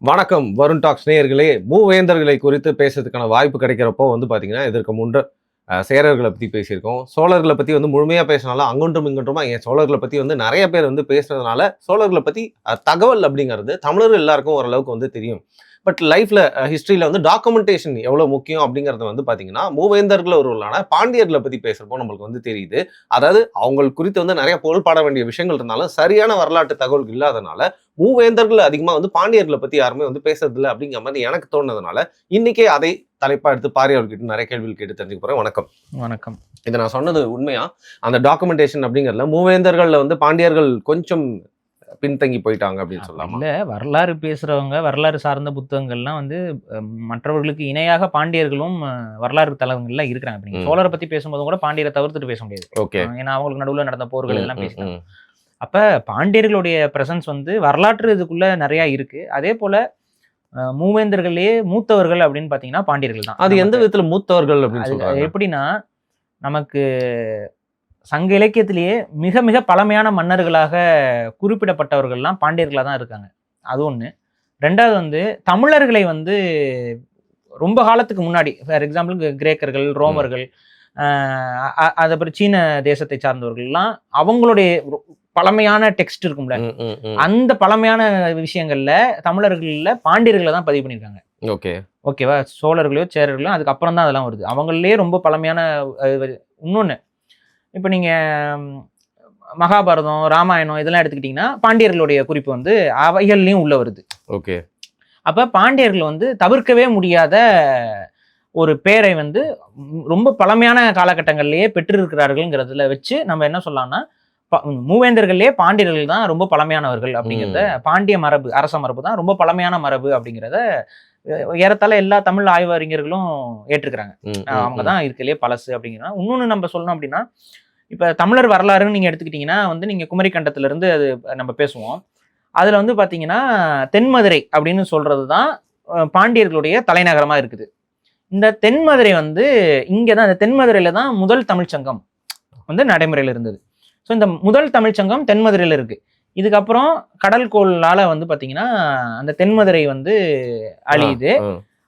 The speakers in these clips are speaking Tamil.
வணக்கம் வருண் டாக்ஸ் நேயர்களே. மூவேந்தர்களை குறித்து பேசுறதுக்கான வாய்ப்பு கிடைக்கிறப்போ பார்த்தீங்கன்னா, இதற்கு முன்பு சேரர்களை பத்தி பேசியிருக்கோம். சோழர்கள பத்தி முழுமையா பேசினாலும் அங்குன்றும் இங்குன்றுமா ஏன் சோழர்கள பத்தி நெறைய பேர் பேசுனதுனால, சோழர்கள பத்தி தகவல் அப்படிங்கிறது தமிழர்கள் எல்லாருக்கும் ஓரளவுக்கு தெரியும். பட் லைஃப்ல ஹிஸ்டரியில டாக்குமெண்டேஷன் எவ்வளவு முக்கியம் அப்படிங்கிறது பார்த்தீங்கன்னா, மூவேந்தர்கள் ஒருவர்களான பாண்டியர்களை பத்தி பேசுறப்போ நம்மளுக்கு தெரியுது. அதாவது அவங்க குறித்து நிறைய பொருள்பட வேண்டிய விஷயங்கள் இருந்தாலும், சரியான வரலாற்று தகவல் இல்லாதனால, மூவேந்தர்கள் அதிகமா பாண்டியர்களை பத்தி யாருமே பேசுறது இல்லை அப்படிங்கிற மாதிரி எனக்கு தோணுனதுனால, இன்னைக்கே அதை தலைப்பா எடுத்து பாரி அவர்கிட்ட நிறைய கேள்விகள் கேட்டு தெரிஞ்சுக்க போறேன். வணக்கம். வணக்கம். இதை நான் சொன்னது உண்மையா? அந்த டாக்குமெண்டேஷன் அப்படிங்கிறதுல மூவேந்தர்கள்ல பாண்டியர்கள் கொஞ்சம் பின்தங்கி போயிட்டாங்க அப்படின்னு சொல்லலாமா? இல்ல, வரலாறு பேசுறவங்க, வரலாறு சார்ந்த புத்தகங்கள்லாம் மற்றவர்களுக்கு இணையாக பாண்டியர்களும் வரலாறு தளங்கள்ல இருக்கிறாங்க. இப்ப நீங்க சோழரை பத்தி பேசும்போது கூட பாண்டியரை தவிர்த்துட்டு பேச முடியாது. ஓகே. ஏன்னா அவங்களுக்கு நடுவுல நடந்த போர்கள் எல்லாம் பேசிட்டாங்க. அப்ப பாண்டியர்களுடைய பிரசன்ஸ் வரலாற்று இதுக்குள்ள நிறைய இருக்கு. அதே போல மூவேந்தர்களே மூத்தவர்கள் அப்படின்னு பாத்தீங்கன்னா பாண்டியர்கள் தான். அது எந்த விதத்துல மூத்தவர்கள் அப்படின்னு சொல்றாங்க? எப்படின்னா, நமக்கு சங்க இலக்கியத்திலேயே மிக மிக பழமையான மன்னர்களாக குறிப்பிடப்பட்டவர்கள்லாம் பாண்டியர்களாக தான் இருக்காங்க. அது ஒன்று. ரெண்டாவது தமிழர்களை ரொம்ப காலத்துக்கு முன்னாடி, ஃபார் எக்ஸாம்பிள் கிரேக்கர்கள், ரோமர்கள், அதுக்கப்புறம் சீன தேசத்தை சார்ந்தவர்கள்லாம் அவங்களுடைய பழமையான டெக்ஸ்ட் இருக்கும்ல, அந்த பழமையான விஷயங்கள்ல தமிழர்கள்ல பாண்டியர்களை தான் பதிவு பண்ணியிருக்காங்க. ஓகேவா? சோழர்களையோ சேரர்களையோ அதுக்கப்புறம் தான் அதெல்லாம் வருது. அவங்களே ரொம்ப பழமையான. இன்னொன்று, இப்போ நீங்கள் மகாபாரதம், ராமாயணம் இதெல்லாம் எடுத்துக்கிட்டிங்கன்னா பாண்டியர்களுடைய குறிப்பு அவைகள்லையும் உள்ள வருது. ஓகே. அப்போ பாண்டியர்கள் தவிர்க்கவே முடியாத ஒரு பேரை ரொம்ப பழமையான காலகட்டங்கள்லேயே பெற்றிருக்கிறார்கள்ங்கிறதுல வச்சு நம்ம என்ன சொல்லலாம்னா, மூவேந்தர்கள்லேயே பாண்டியர்கள் தான் ரொம்ப பழமையானவர்கள் அப்படிங்கிறத, பாண்டிய மரபு, அரச மரபு தான் ரொம்ப பழமையான மரபு அப்படிங்கிறத ஏறத்தாழ எல்லா தமிழ் ஆய்வறிஞர்களும் ஏற்றுக்கிறாங்க. அவங்க தான் இருக்கலையே பழசு அப்படிங்கிறா. இன்னொன்று நம்ம சொல்லணும் அப்படின்னா, இப்போ தமிழர் வரலாறுன்னு நீங்கள் எடுத்துக்கிட்டிங்கன்னா நீங்கள் குமரி கண்டத்திலிருந்து அது நம்ம பேசுவோம். அதில் பார்த்தீங்கன்னா தென்மதுரை அப்படின்னு சொல்கிறது தான் பாண்டியர்களுடைய தலைநகரமாக இருக்குது. இந்த தென்மதுரை இங்கே தான், இந்த தென்மதுரையில் தான் முதல் தமிழ்ச்சங்கம் நடைமுறையில் இருந்தது. ஸோ இந்த முதல் தமிழ்ச்சங்கம் தென்மதுரையில் இருக்குது. இதுக்கப்புறம் கடல் கோளால் பார்த்தீங்கன்னா அந்த தென்மதுரை அழியுது.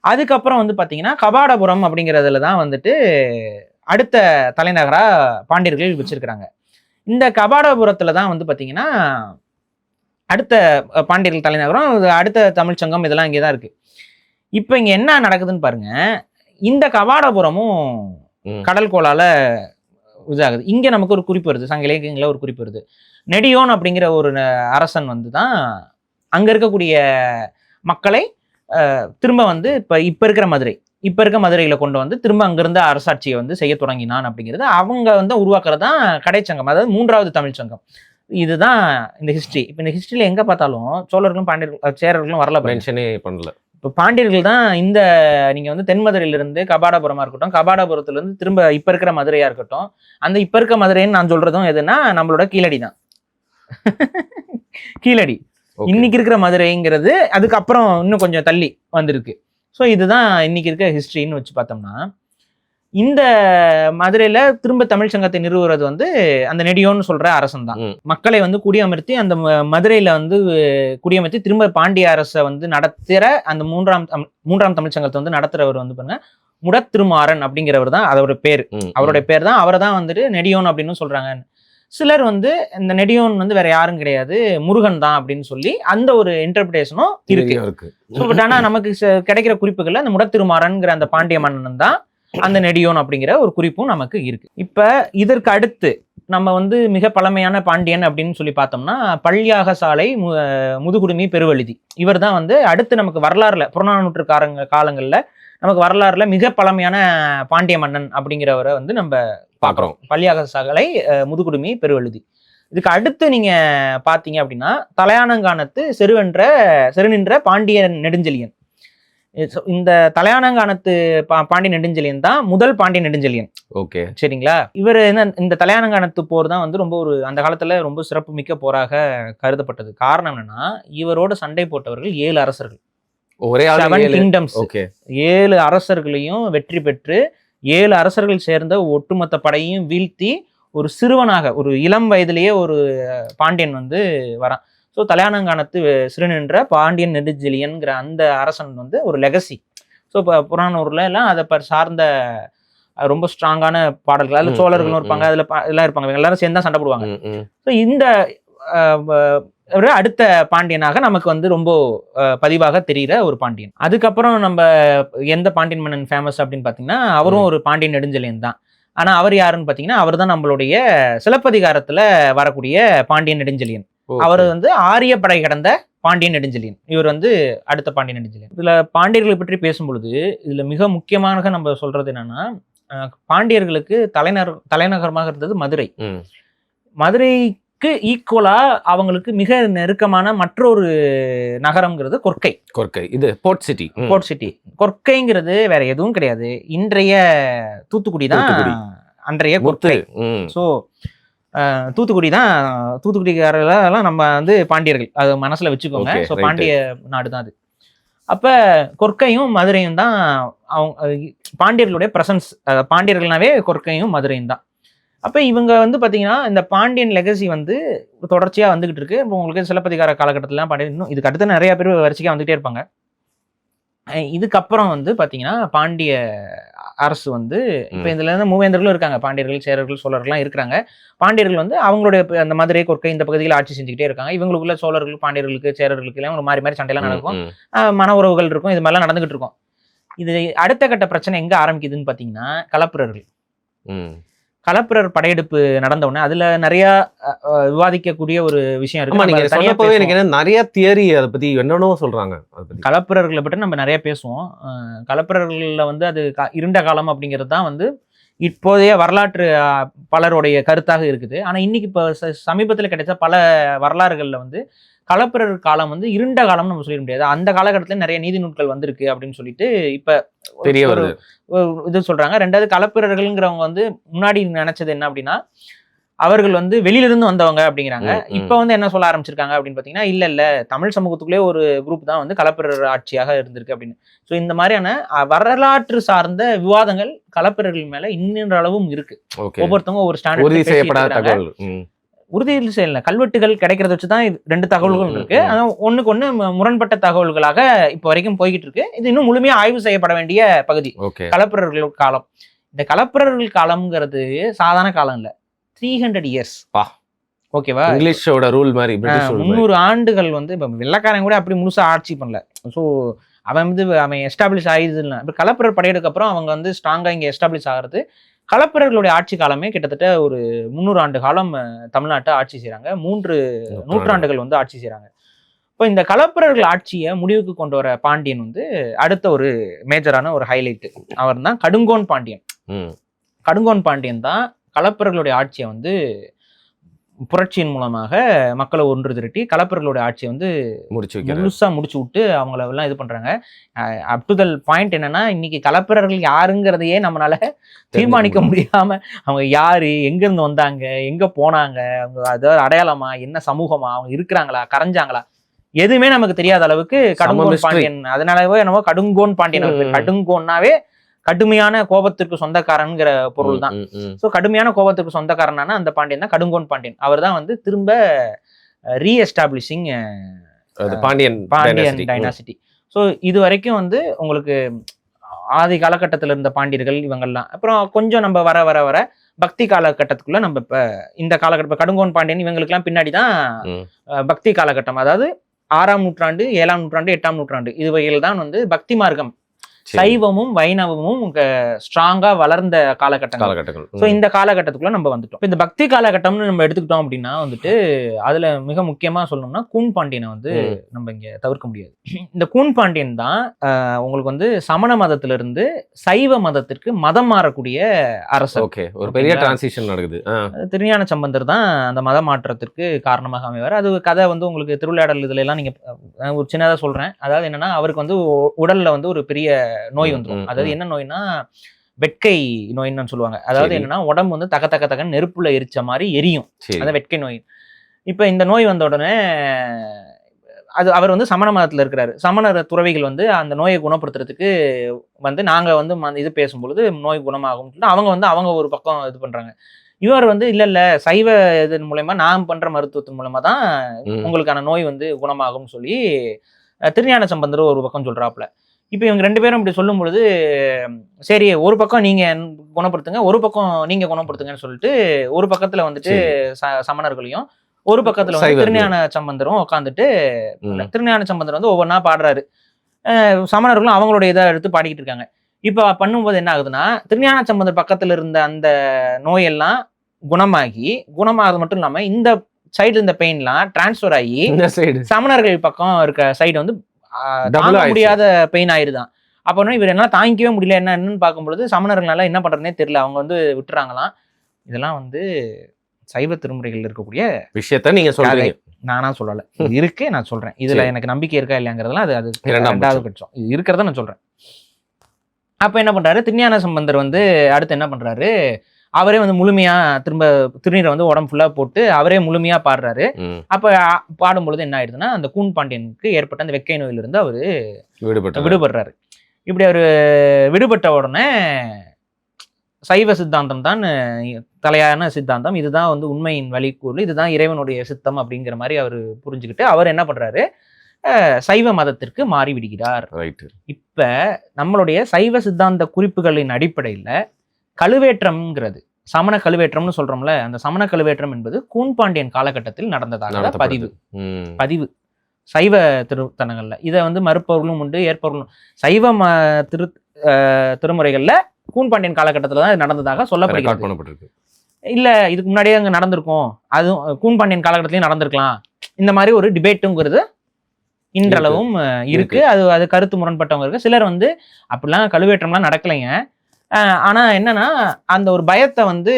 அதுக்கப்புறம் பார்த்தீங்கன்னா கபாடபுரம் அப்படிங்கிறதுல தான் அடுத்த தலைநகரா பாண்டியர்கள் வச்சிருக்கிறாங்க. இந்த கபாடபுரத்துல தான் பார்த்தீங்கன்னா அடுத்த பாண்டியர்கள் தலைநகரம், அடுத்த தமிழ்ச்சங்கம் இதெல்லாம் இங்கே தான் இருக்கு. இப்போ இங்க என்ன நடக்குதுன்னு பாருங்க. இந்த கபாடபுரமும் கடல் கோளால இதாகுது. இங்க நமக்கு ஒரு குறிப்பு வருது, சங்க இலக்கியங்களில் ஒரு குறிப்பு வருது. நெடியோன் அப்படிங்கிற ஒரு அரசன் தான் அங்க இருக்கக்கூடிய மக்களை திரும்ப இப்ப இருக்கிற மதுரை, இப்ப இருக்க மதுரையில கொண்டு திரும்ப அங்கிருந்த அரசாட்சியை செய்ய தொடங்கினான் அப்படிங்கிறது அவங்க உருவாக்குறது தான் கடைச்சங்கம், அதாவது மூன்றாவது தமிழ் சங்கம். இதுதான் இந்த ஹிஸ்டரி. இப்ப இந்த ஹிஸ்டரியில எங்க பார்த்தாலும் சோழர்களும் பாண்டியர்கள், சேரர்களும் வரல, மென்ஷனே பண்ணல. இப்போ பாண்டியர்கள் தான் இந்த நீங்க தென்மதுரையிலிருந்து கபாடபுரமா இருக்கட்டும், கபாடபுரத்துல இருந்து திரும்ப இப்ப இருக்கிற மதுரையா இருக்கட்டும், அந்த இப்ப இருக்க மதுரைன்னு நான் சொல்றதும் எதுனா நம்மளோட கீழடி தான். கீழடி இன்னைக்கு இருக்கிற மதுரைங்கிறது அதுக்கப்புறம் இன்னும் கொஞ்சம் தள்ளி வந்திருக்கு. ஸோ இதுதான் இன்னைக்கு இருக்க ஹிஸ்டரின்னு வச்சு பார்த்தோம்னா, இந்த மதுரையில திரும்ப தமிழ் சங்கத்தை நிறுவுறது அந்த நெடியோன்னு சொல்ற அரசன் தான். மக்களை குடியமர்த்தி அந்த மதுரையில குடியமர்த்தி திரும்ப பாண்டிய அரசை நடத்துற அந்த மூன்றாம் தமிழ் சங்கத்தை நடத்துறவர் பாருங்க முடத்திருமாறன் அப்படிங்கிறவர் தான் அதோட பேர். அவருடைய பேர் தான், அவரை தான் நெடியோன் அப்படின்னு சொல்றாங்க. சிலர் இந்த நெடியோன் வேற யாரும் கிடையாது, முருகன் தான் அப்படின்னு சொல்லி அந்த ஒரு இன்டர்பிரேஷனும் இருக்கு. பட் ஆனா நமக்கு கிடைக்கிற குறிப்புகள்ல அந்த முடத்திருமாறன்ங்கிற அந்த பாண்டிய மன்னன் தான் அந்த நெடியோன் அப்படிங்கிற ஒரு குறிப்பும் நமக்கு இருக்கு. இப்ப இதற்கு அடுத்து நம்ம மிக பழமையான பாண்டியன் அப்படின்னு சொல்லி பார்த்தோம்னா பள்ளியாக சாலை முதுகுடுமி பெருவழுதி. இவர் தான் அடுத்து நமக்கு வரலாறுல புறநானூற்று காலங்கள்ல நமக்கு வரலாறுல மிக பழமையான பாண்டிய மன்னன் அப்படிங்கிறவரை நம்ம பார்க்குறோம். பள்ளியாக சாலை முதுகுடுமி பெருவழுதி. இதுக்கு அடுத்து நீங்க பாத்தீங்க அப்படின்னா தலையானங்கானத்து செருநின்ற பாண்டிய நெடுஞ்செழியன். இந்த தலையானங்கானத்து பாண்டிய நெடுஞ்செழியன் தான் முதல் பாண்டிய நெடுஞ்செழியன். ஓகே, சரிங்களா? இவர் இந்த தலையானங்கானத்து போர் தான் ரொம்ப ஒரு அந்த காலத்துல ரொம்ப சிறப்பு மிக்க போராக கருதப்பட்டது. காரணம் என்னன்னா, இவரோட சண்டை போட்டவர்கள் 7 அரசர்கள், ஒரே 7 கிங்டம்ஸ். 7 அரசர்களையும் வெற்றி பெற்று 7 அரசர்கள் சேர்ந்த ஒட்டுமொத்த படையையும் வீழ்த்தி ஒரு சிறுவனாக, ஒரு இளம் வயதிலேயே ஒரு பாண்டியன் வரான். ஸோ ஸோ தலையானங்கானத்து சிறுநின்ற பாண்டியன் நெடுஞ்செழியன்கிற அந்த அரசன் வந்து ஒரு லெகசி. ஸோ இப்போ புறநானூறுல எல்லாம் அதை சார்ந்த ரொம்ப ஸ்ட்ராங்கான பாடல்கள், அதில் சோழர்களும் இருப்பாங்க, அதில் எல்லாம் இருப்பாங்க, இவங்க எல்லாரும் சேர்ந்து தான் சண்டை போடுவாங்க. ஸோ இந்த அடுத்த பாண்டியனாக நமக்கு வந்து ரொம்ப பதிவாக தெரிகிற ஒரு பாண்டியன். அதுக்கப்புறம் நம்ம எந்த பாண்டியன் மன்னன் ஃபேமஸ் அப்படின்னு பார்த்தீங்கன்னா அவரும் ஒரு பாண்டியன் நெடுஞ்செழியன் தான். ஆனா அவர் யாருன்னு பார்த்தீங்கன்னா அவர் தான் நம்மளுடைய சிலப்பதிகாரத்துல வரக்கூடிய பாண்டியன் நெடுஞ்செழியன். அவர் வந்து ஆரிய படை கடந்த பாண்டியன் நெடுஞ்செழியன். இவர் வந்து அடுத்த பாண்டியன் நெடுஞ்செழியன். இதுல பாண்டியர்களை பற்றி பேசும்பொழுது இதுல மிக முக்கியமாக நம்ம சொல்றது என்னன்னா, பாண்டியர்களுக்கு தலைநகரமாக இருந்தது மதுரை. மதுரைக்கு ஈக்குவலா அவங்களுக்கு மிக நெருக்கமான மற்றொரு நகரம்ங்கிறது கொர்க்கை. கொர்க்கை இது போர்ட் சிட்டி. Port city. கொர்க்கைங்கிறது வேற எதுவும் கிடையாது, இன்றைய தூத்துக்குடி தான் அன்றைய கொர்க்கை. ஸோ தூத்துக்குடி தான், தூத்துக்குடிக்காரெல்லாம் நம்ம வந்து பாண்டியர்கள், அது மனசுல வச்சுக்கோங்க. ஸோ பாண்டிய நாடு தான் அது. அப்ப கொர்க்கையும் மதுரையும் தான் அவங்க பாண்டியர்களுடைய பிரசன்ஸ். பாண்டியர்கள்னாவே கொர்க்கையும் மதுரையும் தான். அப்ப இவங்க வந்து பாத்தீங்கன்னா இந்த பாண்டியன் லெகசி வந்து தொடர்ச்சியா வந்துகிட்டு இருக்கு. இப்போ உங்களுக்கு சிலப்பதிகார காலகட்டத்திலாம் பாண்டியன், இன்னும் இதுக்கு அடுத்து நிறைய பேர் வரிசையா வந்துட்டே இருப்பாங்க. இதுக்கப்புறம் வந்து பாத்தீங்கன்னா பாண்டிய அரசு வந்து இப்ப இதுல இருந்து மூவேந்தர்களும் இருக்காங்க, பாண்டியர்கள், சேரர்கள், சோழர்கள்லாம் இருக்கிறாங்க. பாண்டியர்கள் வந்து அவங்களுடைய அந்த மதுரை, கொர்க்கை இந்த பகுதியில் ஆட்சி செஞ்சுக்கிட்டே இருக்காங்க. இவங்களுக்குள்ள சோழர்கள், பாண்டியர்களுக்கு, சேரர்களுக்கு எல்லாம் ஒரு மாறி மாறி சண்டையெல்லாம் நடக்கும், மன உறவுகள் இருக்கும், இது மாதிரிலாம் நடந்துகிட்டு இருக்கும். இது அடுத்த கட்ட பிரச்சனை எங்க ஆரம்பிக்குதுன்னு பாத்தீங்கன்னா கலப்பிரர்கள். கலப்பிரர் படையெடுப்பு நடந்த உடனே அதுல நிறைய விவாதிக்கக்கூடிய ஒரு விஷயம் இருக்கு. எனக்கு நிறைய தியரி அதை பத்தி என்னென்னவோ சொல்றாங்க. கலப்பிரர்களை பற்றி நம்ம நிறைய பேசுவோம். கலப்பிரர்கள்ல வந்து அது இருண்ட காலம் அப்படிங்கிறது தான் வந்து இப்போதைய வரலாற்று பலருடைய கருத்தாக இருக்குது. ஆனா இன்னைக்கு இப்போ சமீபத்தில் கிடைச்ச பல வரலாறுகள்ல வந்து கலப்பிரர் காலம் வந்து இருண்ட காலம்னு நம்ம சொல்லிட முடியாது. அந்த காலகட்டத்துல நிறைய நீதி நூல்கள் வந்திருக்கு அப்படின்னு சொல்லிட்டு இப்ப தெரிய வருது. இது சொல்றாங்க. ரெண்டாவது கலப்பிரர்கள்ங்கிறவங்க வந்து முன்னாடி நினைச்சது என்ன அப்படின்னா அவர்கள் வந்து வெளியிலிருந்து வந்தவங்க அப்படிங்கிறாங்க. இப்ப வந்து என்ன சொல்ல ஆரம்பிச்சிருக்காங்க அப்படின்னு பாத்தீங்கன்னா இல்ல தமிழ் சமூகத்துக்குள்ளே ஒரு குரூப் தான் வந்து கலப்பிரர் ஆட்சியாக இருந்திருக்கு அப்படின்னு. ஸோ இந்த மாதிரியான வரலாற்று சார்ந்த விவாதங்கள் கலப்பிரர்கள் மேல இன்னொரு அளவும் இருக்கு. ஒவ்வொருத்தவங்க ஒரு ஸ்டாண்டர்ட் உறுதியில் செய்யல, கல்வெட்டுகள் கிடைக்கிறத வச்சுதான் ரெண்டு தகவல்கள் இருக்கு. அதான் ஒண்ணுக்கு ஒண்ணு முரண்பட்ட தகவல்களாக இப்ப வரைக்கும் போய்கிட்டு இருக்கு. இது இன்னும் முழுமையா ஆய்வு செய்யப்பட வேண்டிய பகுதி கலப்பிரர்கள் காலம். இந்த கலப்பிரர்கள் காலம்ங்கிறது சாதாரண காலம் இல்ல, 300 years. ஓகேவா? இங்கிலீஷோட ரூல் மாதிரி 300 ஆண்டுகள் வந்து இப்ப வெள்ளக்காரன் கூட அப்படி முழுசா ஆட்சி பண்ணல. ஸோ அவன் எஸ்டாப்ளிஷ் ஆயிடுது இல்லை. இப்ப கலப்பிரர் படையெடுக்கு அப்புறம் அவங்க வந்து ஸ்ட்ராங்கா இங்க எஸ்டாப்ளிஷ் ஆகிறது. கலப்பிரர்களுடைய ஆட்சி காலமே கிட்டத்தட்ட ஒரு 300 ஆண்டு காலம் தமிழ்நாட்டை ஆட்சி செய்யறாங்க. 3 நூற்றாண்டுகள் வந்து ஆட்சி செய்யறாங்க. இப்போ இந்த கலப்பிரர்கள் ஆட்சியை முடிவுக்கு கொண்டு வர பாண்டியன் வந்து அடுத்த ஒரு மேஜரான ஒரு ஹைலைட். அவர் தான் கடுங்கோன் பாண்டியன். கடுங்கோன் பாண்டியன் தான் கலப்பிரர்களுடைய ஆட்சியை வந்து புரட்சியின் மூலமாக மக்களை ஒன்று திரட்டி கலப்பிரர்களுடைய ஆட்சியை வந்து முழுசா முடிச்சு விட்டு அவங்கள எல்லாம் இது பண்றாங்க. அப் டு த பாயிண்ட் என்னன்னா இன்னைக்கு கலப்பிரர்கள் யாருங்கிறதையே நம்மளால தீர்மானிக்க முடியாம அவங்க யாரு, எங்க இருந்து வந்தாங்க, எங்க போனாங்க, அவங்க அதாவது அடையாளமா, என்ன சமூகமா, அவங்க இருக்கிறாங்களா, கரைஞ்சாங்களா, எதுவுமே நமக்கு தெரியாத அளவுக்கு கடுங்கோன் பாண்டியன். அதனாலவே என்னவோ கடுங்கோன் பாண்டியன். கடுங்கோன்னாவே கடுமையான கோபத்திற்கு சொந்தக்காரன்ங்கிற பொருள் தான். ஸோ கடுமையான கோபத்திற்கு சொந்தக்காரனான அந்த பாண்டியன் தான் கடுங்கோன் பாண்டியன். அவர் தான் வந்து திரும்ப ரீஎஸ்டாப்ளிஷிங் பாண்டியன் டைனாசிட்டி. ஸோ இது வரைக்கும் வந்து உங்களுக்கு ஆதி காலகட்டத்தில் இருந்த பாண்டியர்கள் இவங்கெல்லாம். அப்புறம் கொஞ்சம் நம்ம வர வர வர பக்தி காலகட்டத்துக்குள்ள நம்ம இப்ப இந்த காலகட்டம் கடுங்கோன் பாண்டியன் இவங்களுக்குலாம் பின்னாடி தான் பக்தி காலகட்டம். அதாவது 6ஆம் நூற்றாண்டு, 7ஆம் நூற்றாண்டு, 8ஆம் நூற்றாண்டு இது வகையில் தான் வந்து பக்தி மார்க்கம், சைவமும் வைணவமும் ஸ்ட்ராங்கா வளர்ந்த காலகட்டங்கள். ஸோ இந்த காலகட்டத்துக்குள்ள நம்ம வந்துட்டோம். இந்த பக்தி காலகட்டம்னு நம்ம எடுத்துக்கிட்டோம் அப்படின்னா வந்துட்டு அதுல மிக முக்கியமா சொல்லணும்னா கூன் பாண்டியனை வந்து நம்ம இங்க தவிர்க்க முடியாது. இந்த கூன் பாண்டியன் தான் உங்களுக்கு வந்து சமண மதத்துல இருந்து சைவ மதத்திற்கு மதம் மாறக்கூடிய அரசர். ஒரு பெரிய டிரான்சிஷன் நடக்குது. திருஞான சம்பந்தர் தான் அந்த மத மாற்றத்திற்கு காரணமாக அமைவார். அது கதை வந்து உங்களுக்கு திருவிளையாடல் இதுல எல்லாம் நீங்க ஒரு சின்னதா சொல்றேன். அதாவது என்னன்னா அவருக்கு வந்து உடல்ல வந்து ஒரு பெரிய நோய் வந்துடும். அதாவது என்ன நோய்னா வெட்கை நோயின்னு சொல்லுவாங்க. அதாவது என்னன்னா உடம்பு வந்து தக நெருப்புல எரிச்ச மாதிரி எரியும். அதான் வெட்கை நோய். இப்ப இந்த நோய் வந்த உடனே அது அவர் வந்து சமண மதத்துல இருக்கிறாரு. சமண துறவிகள் வந்து அந்த நோயை குணப்படுத்துறதுக்கு வந்து நாங்க வந்து இது பேசும்பொழுது நோய் குணமாகும் அவங்க வந்து அவங்க ஒரு பக்கம் இது பண்றாங்க. இவர் வந்து இல்ல சைவ இதன் மூலயமா நான் பண்ற மருத்துவத்தின் மூலமா தான் ம். உங்களுக்கான நோய் வந்து குணமாகும்னு சொல்லி திருஞான சம்பந்தர் ஒரு பக்கம் சொல்றாப்புல. இப்ப இவங்க 2 பேரும் இப்படி சொல்லும் பொழுது, சரி ஒரு பக்கம் நீங்க குணப்படுத்துங்க, ஒரு பக்கம் நீங்க குணப்படுத்துங்கன்னு சொல்லிட்டு ஒரு பக்கத்துல வந்துட்டு சரி. சமணர்களையும், ஒரு பக்கத்துல வந்து சைவர்கள். திருஞான சம்பந்தரும் உட்காந்துட்டு ம். திருஞான சம்பந்தர் வந்து ஒவ்வொன்றா பாடுறாரு. சமணர்களும் அவங்களுடைய இதை எடுத்து பாடிக்கிட்டு இருக்காங்க. இப்ப பண்ணும்போது என்ன ஆகுதுன்னா, திருஞான சம்பந்தர் பக்கத்துல இருந்த அந்த நோயெல்லாம் குணமாகுது மட்டும் இல்லாம இந்த சைடு இருந்த பெயின்லாம் டிரான்ஸ்ஃபர் ஆகி இந்த சைடு சமணர்கள் பக்கம் இருக்க சைடு வந்து Double தாங்க ஆயிடுச்சு. முடியாத பெயின் ஆயிருதான். அப்ப இவர் என்ன தாங்கிக்கவே முடியல, என்னன்னு பார்க்கும்பொழுது சமணர்களால என்ன பண்றதுனே தெரியல, அவங்க வந்து விட்டுறாங்களாம். இதெல்லாம் வந்து சைவ திருமுறைகள் இருக்கக்கூடிய விஷயத்த நீங்க சொல்றீங்க. நானா சொல்லல, இது இருக்கு, நான் சொல்றேன். இதுல சரி. எனக்கு நம்பிக்கை இருக்கா இல்லையாங்கிறதெல்லாம் அது இரண்டாம் ரெண்டாவது பட்சம். இது இருக்கிறத நான் சொல்றேன். அப்ப என்ன பண்றாரு, திருஞான சம்பந்தர் வந்து அடுத்து என்ன பண்றாரு, அவரே வந்து முழுமையா திரும்ப திருநீரை வந்து உடம்பு ஃபுல்லா போட்டு அவரே முழுமையா பாடுறாரு. ம். அப்ப பாடும் பொழுது என்ன ஆயிடுதுன்னா, அந்த கூன் பாண்டியனுக்கு ஏற்பட்ட அந்த வெக்கை நோயிலிருந்து அவரு விடுபட்டு விடுபடுறாரு. இப்படி அவரு விடுபட்ட உடனே சைவ சித்தாந்தம் தான் தலையான சித்தாந்தம், இதுதான் வந்து உண்மையின் வழிக்கூறு, இதுதான் இறைவனுடைய சித்தம் அப்படிங்கிற மாதிரி அவர் புரிஞ்சுக்கிட்டு அவர் என்ன பண்றாரு, சைவ மதத்திற்கு மாறி விடுகிறார். ரைட். இப்ப நம்மளுடைய சைவ சித்தாந்த குறிப்புகளின் அடிப்படையில கழுவேற்றம்ங்கிறது, சமண கழுவேற்றம்னு சொல்றோம்ல, அந்த சமண கழுவேற்றம் என்பது கூன்பாண்டியன் காலகட்டத்தில் நடந்ததாக பதிவு சைவ திருத்தலங்கள்ல. இதை வந்து மறுப்பவர்களும் உண்டு, ஏற்பவர்களும். சைவ திருமுறைகள்ல கூன்பாண்டியன் காலகட்டத்துல தான் இது நடந்ததாக சொல்லப்படுகிறது. இல்ல இதுக்கு முன்னாடியே அங்க நடந்திருக்கும், அதுவும் கூன்பாண்டியன் காலகட்டத்திலயும் நடந்திருக்கலாம், இந்த மாதிரி ஒரு டிபேட்டுங்கிறது இன்றளவும் இருக்கு. அது கருத்து முரண்பட்டவங்க இருக்கு. சிலர் வந்து அப்படிலாம் கழுவேற்றம்லாம் நடக்கலைங்க, ஆனா என்னன்னா அந்த ஒரு பயத்தை வந்து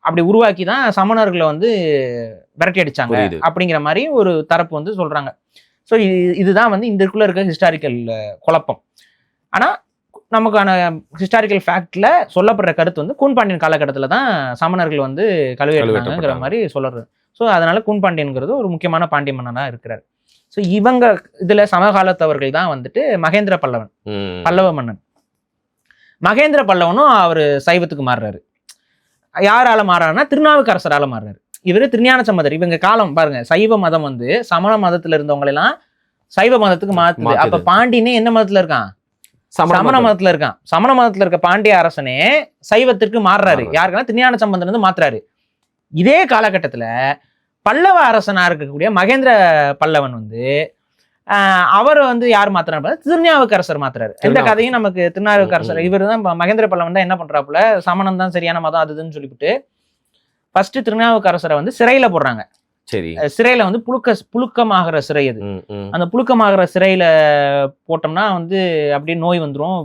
அப்படி உருவாக்கி தான் சமணர்களை வந்து விரட்டி அடிச்சாங்க அப்படிங்கிற மாதிரி ஒரு தரப்பு வந்து சொல்றாங்க. ஸோ இதுதான் வந்து இதுக்குள்ள இருக்க ஹிஸ்டாரிக்கல் குழப்பம். ஆனா நமக்கான ஹிஸ்டாரிக்கல் ஃபேக்ட்ல சொல்லப்படுற கருத்து வந்து கூன்பாண்டியன் காலகட்டத்தில் தான் சமணர்கள் வந்து கழுவேற்றினாங்கிற மாதிரி சொல்றது. ஸோ அதனால கூன்பாண்டியன்கிறது ஒரு முக்கியமான பாண்டிய மன்னனாக இருக்கிறார். ஸோ இவங்க இதுல சமகாலத்தவர்கள் தான் வந்துட்டு மகேந்திர பல்லவன், பல்லவ மன்னன். மகேந்திர பல்லவனும் அவர் சைவத்துக்கு மாறுறாரு. யாரால மாறாருன்னா திருநாவுக்கரசரால மாறுறாரு. இவரு திருஞான சம்பந்தர். இவங்க காலம் பாருங்க, சைவ மதம் வந்து சமண மதத்துல இருந்தவங்க எல்லாம் சைவ மதத்துக்கு மாத்துது. அப்ப பாண்டியனே என்ன மதத்துல இருக்கான்? சமண மதத்துல இருக்கான். சமண மதத்துல இருக்க பாண்டிய அரசனே சைவத்திற்கு மாறுறாரு. யாருக்குன்னா திருஞான சம்பந்தர் வந்து மாத்துறாரு. இதே காலகட்டத்துல பல்லவ அரசனா இருக்கக்கூடிய மகேந்திர பல்லவன் வந்து அவர் வந்து யார் மாத்துறாரு? திருநாவுக்கரசர் மாத்துறாரு. எந்த கதையும் நமக்கு திருநாவுக்கரசர் இவர் தான். மகேந்திர பல்லவன் தான் என்ன பண்றாப்புல, சமணம் தான் சரியான மதம் அதுன்னு சொல்லிவிட்டு ஃபர்ஸ்ட் திருநாவுக்கரசரை வந்து சிறையில போடுறாங்க. சரி. சிறையில வந்து புழுக்கமாகிற சிறை அது. அந்த புழுக்கமாகிற சிறையில போட்டோம்னா வந்து அப்படியே நோய் வந்துடும்.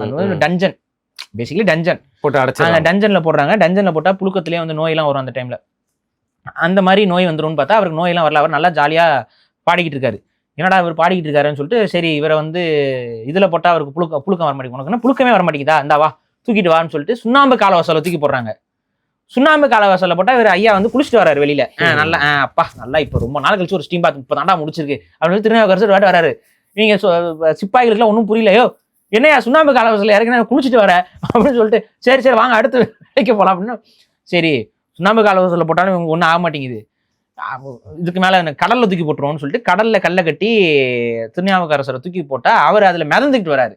அது வந்து டஞ்சன், பேசிக்கலி டஞ்சன் போட்டு அடைச்சு அந்த டஞ்சன்ல போடுறாங்க. டஞ்சன்ல போட்டா புழுக்கத்திலேயே வந்து நோயெல்லாம் வரும் அந்த டைம்ல. அந்த மாதிரி நோய் வந்துரும்னு பார்த்தா அவருக்கு நோயெல்லாம் வரல. அவர் நல்லா ஜாலியா பாடிக்கிட்டு இருக்காரு. என்னடா இவர் பாடிக்கிட்டு இருக்காருன்னு சொல்லிட்டு, சரி இவரை வந்து இதுல போட்டா அவருக்கு புழுக்கம் வர மாட்டேங்குது, உனக்கு புழுக்கமே வர மாட்டேங்குதா, இந்தா வா தூக்கிட்டு வான்னு சொல்லிட்டு சுண்ணாம்பு காலவாசல தூக்கி போடுறாங்க. சுண்ணாம்பு காலவாசல போட்டா இவர் ஐயா வந்து குளிச்சுட்டு வராரு வெளியில. நல்லா அப்பா நல்லா இப்ப ரொம்ப நாள் கழிச்சு ஒரு ஸ்டீம் பாத் இப்ப தாண்டா முடிச்சிருக்கு அப்படின்னு திருநாவுக்கரசர் வராரு. நீங்க சிப்பாய்களுக்குலாம் ஒன்றும் புரியலையோ, என்னையா சுண்ணாம்பு காலவாசல இறக்கி குளிச்சுட்டு வர அப்படின்னு சொல்லிட்டு, சரி வாங்க அடுத்து வேலைக்கு போலாம் அப்படின்னு. சரி சுண்ணாம்பு காலவாசல போட்டாலும் இவங்க ஒன்றும் ஆக மாட்டேங்குது, இதுக்கு மேல கடல்ல தூக்கி போட்டுருவோம்னு சொல்லிட்டு கடல்ல கல்லை கட்டி திருநாவுக்கரசரை தூக்கி போட்டா அவர் அதுல மிதந்துக்கிட்டு வராரு.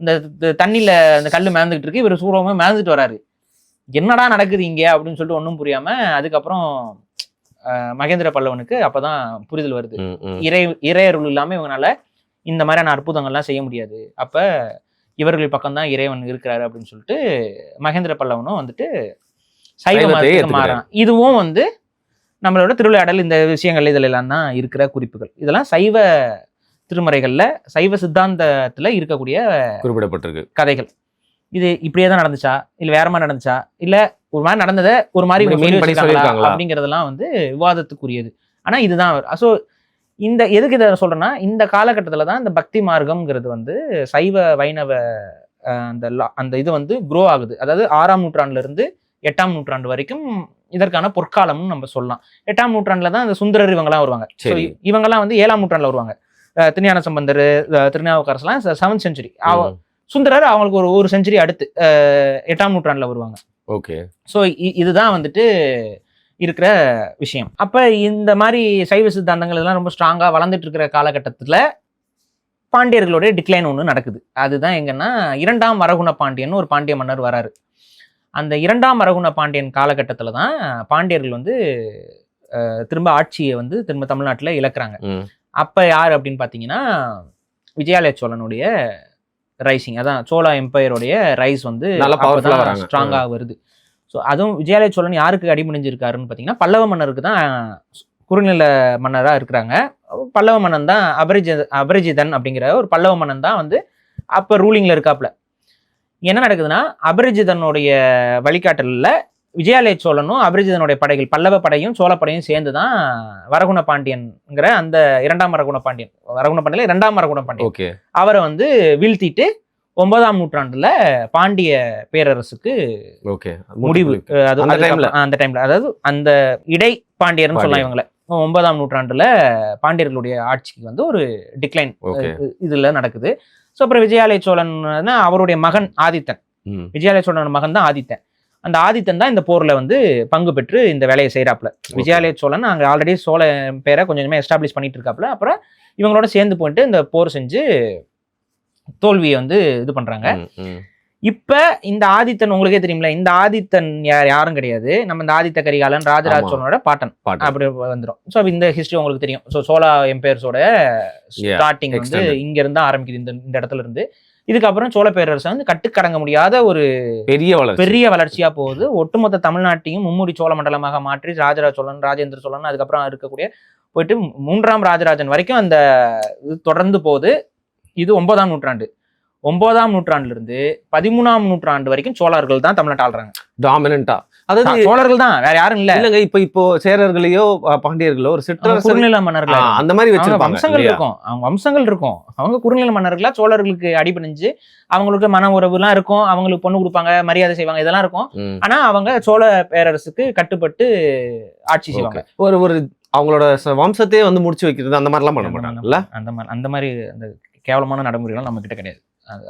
இந்த தண்ணியில அந்த கல்லு மிதந்துக்கிட்டு இருக்கு, இவர் சூறவுமே மிதந்துட்டு வராரு. என்னடா நடக்குது இங்க அப்படின்னு சொல்லிட்டு ஒன்றும் புரியாம அதுக்கப்புறம் மகேந்திர பல்லவனுக்கு அப்பதான் புரிதல் வருது, இறையருள் இல்லாம இவங்களால இந்த மாதிரியான அற்புதங்கள்லாம் செய்ய முடியாது, அப்ப இவர்கள் பக்கம்தான் இறைவன் இருக்கிறாரு அப்படின்னு சொல்லிட்டு மகேந்திர பல்லவனும் வந்துட்டு சைவ மதத்துக்கு மாறான். இதுவும் வந்து நம்மளோட திருவிளையாடல் இந்த விஷயங்கள் இதுல எல்லாம் தான் இருக்கிற குறிப்புகள். இதெல்லாம் சைவ திருமறைகள்ல சைவ சித்தாந்தத்துல இருக்கக்கூடிய குறிப்பிடப்பட்டிருக்கு கதைகள். இது இப்படியே தான் நடந்துச்சா, இல்ல வேற மாதிரி நடந்துச்சா, இல்ல ஒரு மாதிரி நடந்ததை ஒரு மாதிரி அப்படிங்கறதெல்லாம் வந்து விவாதத்துக்குரியது. ஆனா இதுதான். ஸோ இந்த எதுக்கு இதை சொல்றேன்னா, இந்த காலகட்டத்துல தான் இந்த பக்தி மார்க்கம்ங்கிறது வந்து சைவ வைணவ அந்த இது வந்து குரோ ஆகுது. அதாவது 6ஆம் நூற்றாண்டுல இருந்து 8ஆம் நூற்றாண்டு வரைக்கும் இதற்கான பொற்காலம்னு நம்ம சொல்லலாம். 8ஆம் நூற்றாண்டுல தான் இந்த சுந்தரர் இவங்கெல்லாம் வருவாங்க. இவங்கெல்லாம் வந்து 7ஆம் நூற்றாண்டுல வருவாங்க. Thirugnana Sambandar, திருநாவுக்கரசர்லாம் 7th century. சுந்தரர் அவங்களுக்கு ஒரு செஞ்சுரி அடுத்து 8ஆம் நூற்றாண்டுல வருவாங்க. ஓகே. ஸோ இதுதான் வந்துட்டு இருக்கிற விஷயம். அப்ப இந்த மாதிரி சைவ சித்தாந்தங்கள் இதெல்லாம் ரொம்ப ஸ்ட்ராங்கா வளர்ந்துட்டு இருக்கிற காலகட்டத்துல பாண்டியர்களுடைய டிக்ளைன் ஒன்று நடக்குது. அதுதான் எங்கன்னா 2ஆம் வரகுண பாண்டியன் ஒரு பாண்டிய மன்னர் வராரு. அந்த 2ஆம் வரகுண பாண்டியன் காலகட்டத்துல தான் பாண்டியர்கள் வந்து திரும்ப ஆட்சியை வந்து திரும்ப தமிழ்நாட்டுல இழக்கிறாங்க. அப்ப யார் அப்படின்னு பாத்தீங்கன்னா விஜயாலய சோழனுடைய ரைசிங், அதான் சோழா எம்பையருடைய ரைஸ் வந்து ஸ்ட்ராங்கா வருது. ஸோ அதுவும் விஜயாலய சோழன் யாருக்கு அடிபணிஞ்சிருக்காருன்னு பார்த்தீங்கன்னா பல்லவ மன்னருக்கு தான் குறுநில மன்னராக இருக்கிறாங்க. பல்லவ மன்னன் தான் அபரிஜிதன் அப்படிங்கிற ஒரு பல்லவ மன்னன் தான் வந்து அப்போ ரூலிங்கில் இருக்காப்புல. என்ன நடக்குதுன்னா அபரிஜிதனுடைய வழிகாட்டலில் விஜயாலய சோழனும் அபரிஜிதனுடைய படைகள் பல்லவ படையும் சோழ படையும் சேர்ந்து தான் வரகுண பாண்டியன்கிற அந்த 2ஆம் வரகுண பாண்டியன், வரகுண பாண்டியன் 2ஆம் வரகுண பாண்டியன் அவரை வந்து வீழ்த்திட்டு 9ஆம் நூற்றாண்டுல பாண்டிய பேரரசுக்கு முடிவு. அந்த டைம்ல அதாவது அந்த இடை பாண்டியர்னு சொல்லலாம் இவங்களை. 9ஆம் நூற்றாண்டுல பாண்டியர்களுடைய ஆட்சிக்கு வந்து ஒரு டிக்ளைன் இதுல நடக்குது. ஸோ அப்புறம் விஜயாலய சோழன் அவருடைய மகன் ஆதித்தன், விஜயாலய சோழனோட மகன் தான் ஆதித்தன். அந்த ஆதித்தன் தான் இந்த போர்ல வந்து பங்கு பெற்று இந்த வேலையை செய்யறாப்புல. விஜயாலய சோழன் அங்க ஆல்ரெடி சோழ பேரை கொஞ்சமே எஸ்டாப்ளிஷ் பண்ணிட்டு இருக்காப்புல. அப்புறம் இவங்களோட சேர்ந்து போயிட்டு இந்த போர் செஞ்சு தோல்வியை வந்து இது பண்றாங்க. இப்ப இந்த ஆதித்தன் உங்களுக்கே தெரியும்ல, இந்த ஆதித்தன் யாரும் கிடையாது, நம்ம இந்த ஆதித்த கரிகாலன் ராஜராஜ சோழனோட பாட்டன் அப்படி வந்துடும். ஸோ இந்த ஹிஸ்டரி உங்களுக்கு தெரியும். ஸோ சோழா எம்பையர்ஸோட ஸ்டார்டிங் வந்து இங்க இருந்து ஆரம்பிக்குது, இந்த இடத்துல இருந்து. இதுக்கப்புறம் சோழ பேரரசு வந்து கட்டுக்கடங்க முடியாத ஒரு பெரிய வளர்ச்சியா போகுது. ஒட்டுமொத்த தமிழ்நாட்டையும் மும்முடி சோழ மண்டலமாக மாற்றி ராஜராஜ சோழன், ராஜேந்திர சோழன், அதுக்கப்புறம் இருக்கக்கூடிய போயிட்டு 3ஆம் ராஜராஜன் வரைக்கும் அந்த இது தொடர்ந்து போகுது. இது 9ஆம் நூற்றாண்டு. 9ஆம் நூற்றாண்டுல இருந்து 13ஆம் நூற்றாண்டு வரைக்கும் சோழர்கள் தான் தமிழ்நாட்டை ஆள்றாங்க டாமினண்டா. அதாவது சோழர்கள் தான், வேற யாரும் இல்ல. இல்லங்க இப்போ சேரர்களையோ பாண்டியர்களோ ஒரு சிற்றரசு குறுநில மன்னர்கள் அந்த மாதிரி வச்சிருப்பாங்க, வம்சங்கள் இருக்கும், அவங்க வம்சங்கள் இருக்கும். அவங்க குறுநில மன்னர்களா சோழர்களுக்கு அடிபணிஞ்சு அவங்களுக்கு மன உறவு எல்லாம் இருக்கும், அவங்களுக்கு பொண்ணு கொடுப்பாங்க, மரியாதை செய்வாங்க, இதெல்லாம் இருக்கும். ஆனா அவங்க சோழ பேரரசுக்கு கட்டுப்பட்டு ஆட்சி செய்வாங்க. ஒரு அவங்களோட வம்சத்தையே வந்து முடிச்சு வைக்கிறது அந்த மாதிரிலாம் பண்ண மாட்டாங்கல்ல. அந்த மாதிரி அந்த கேவலமான நடைமுறைகள் நம்ம கிட்ட கிடையாது.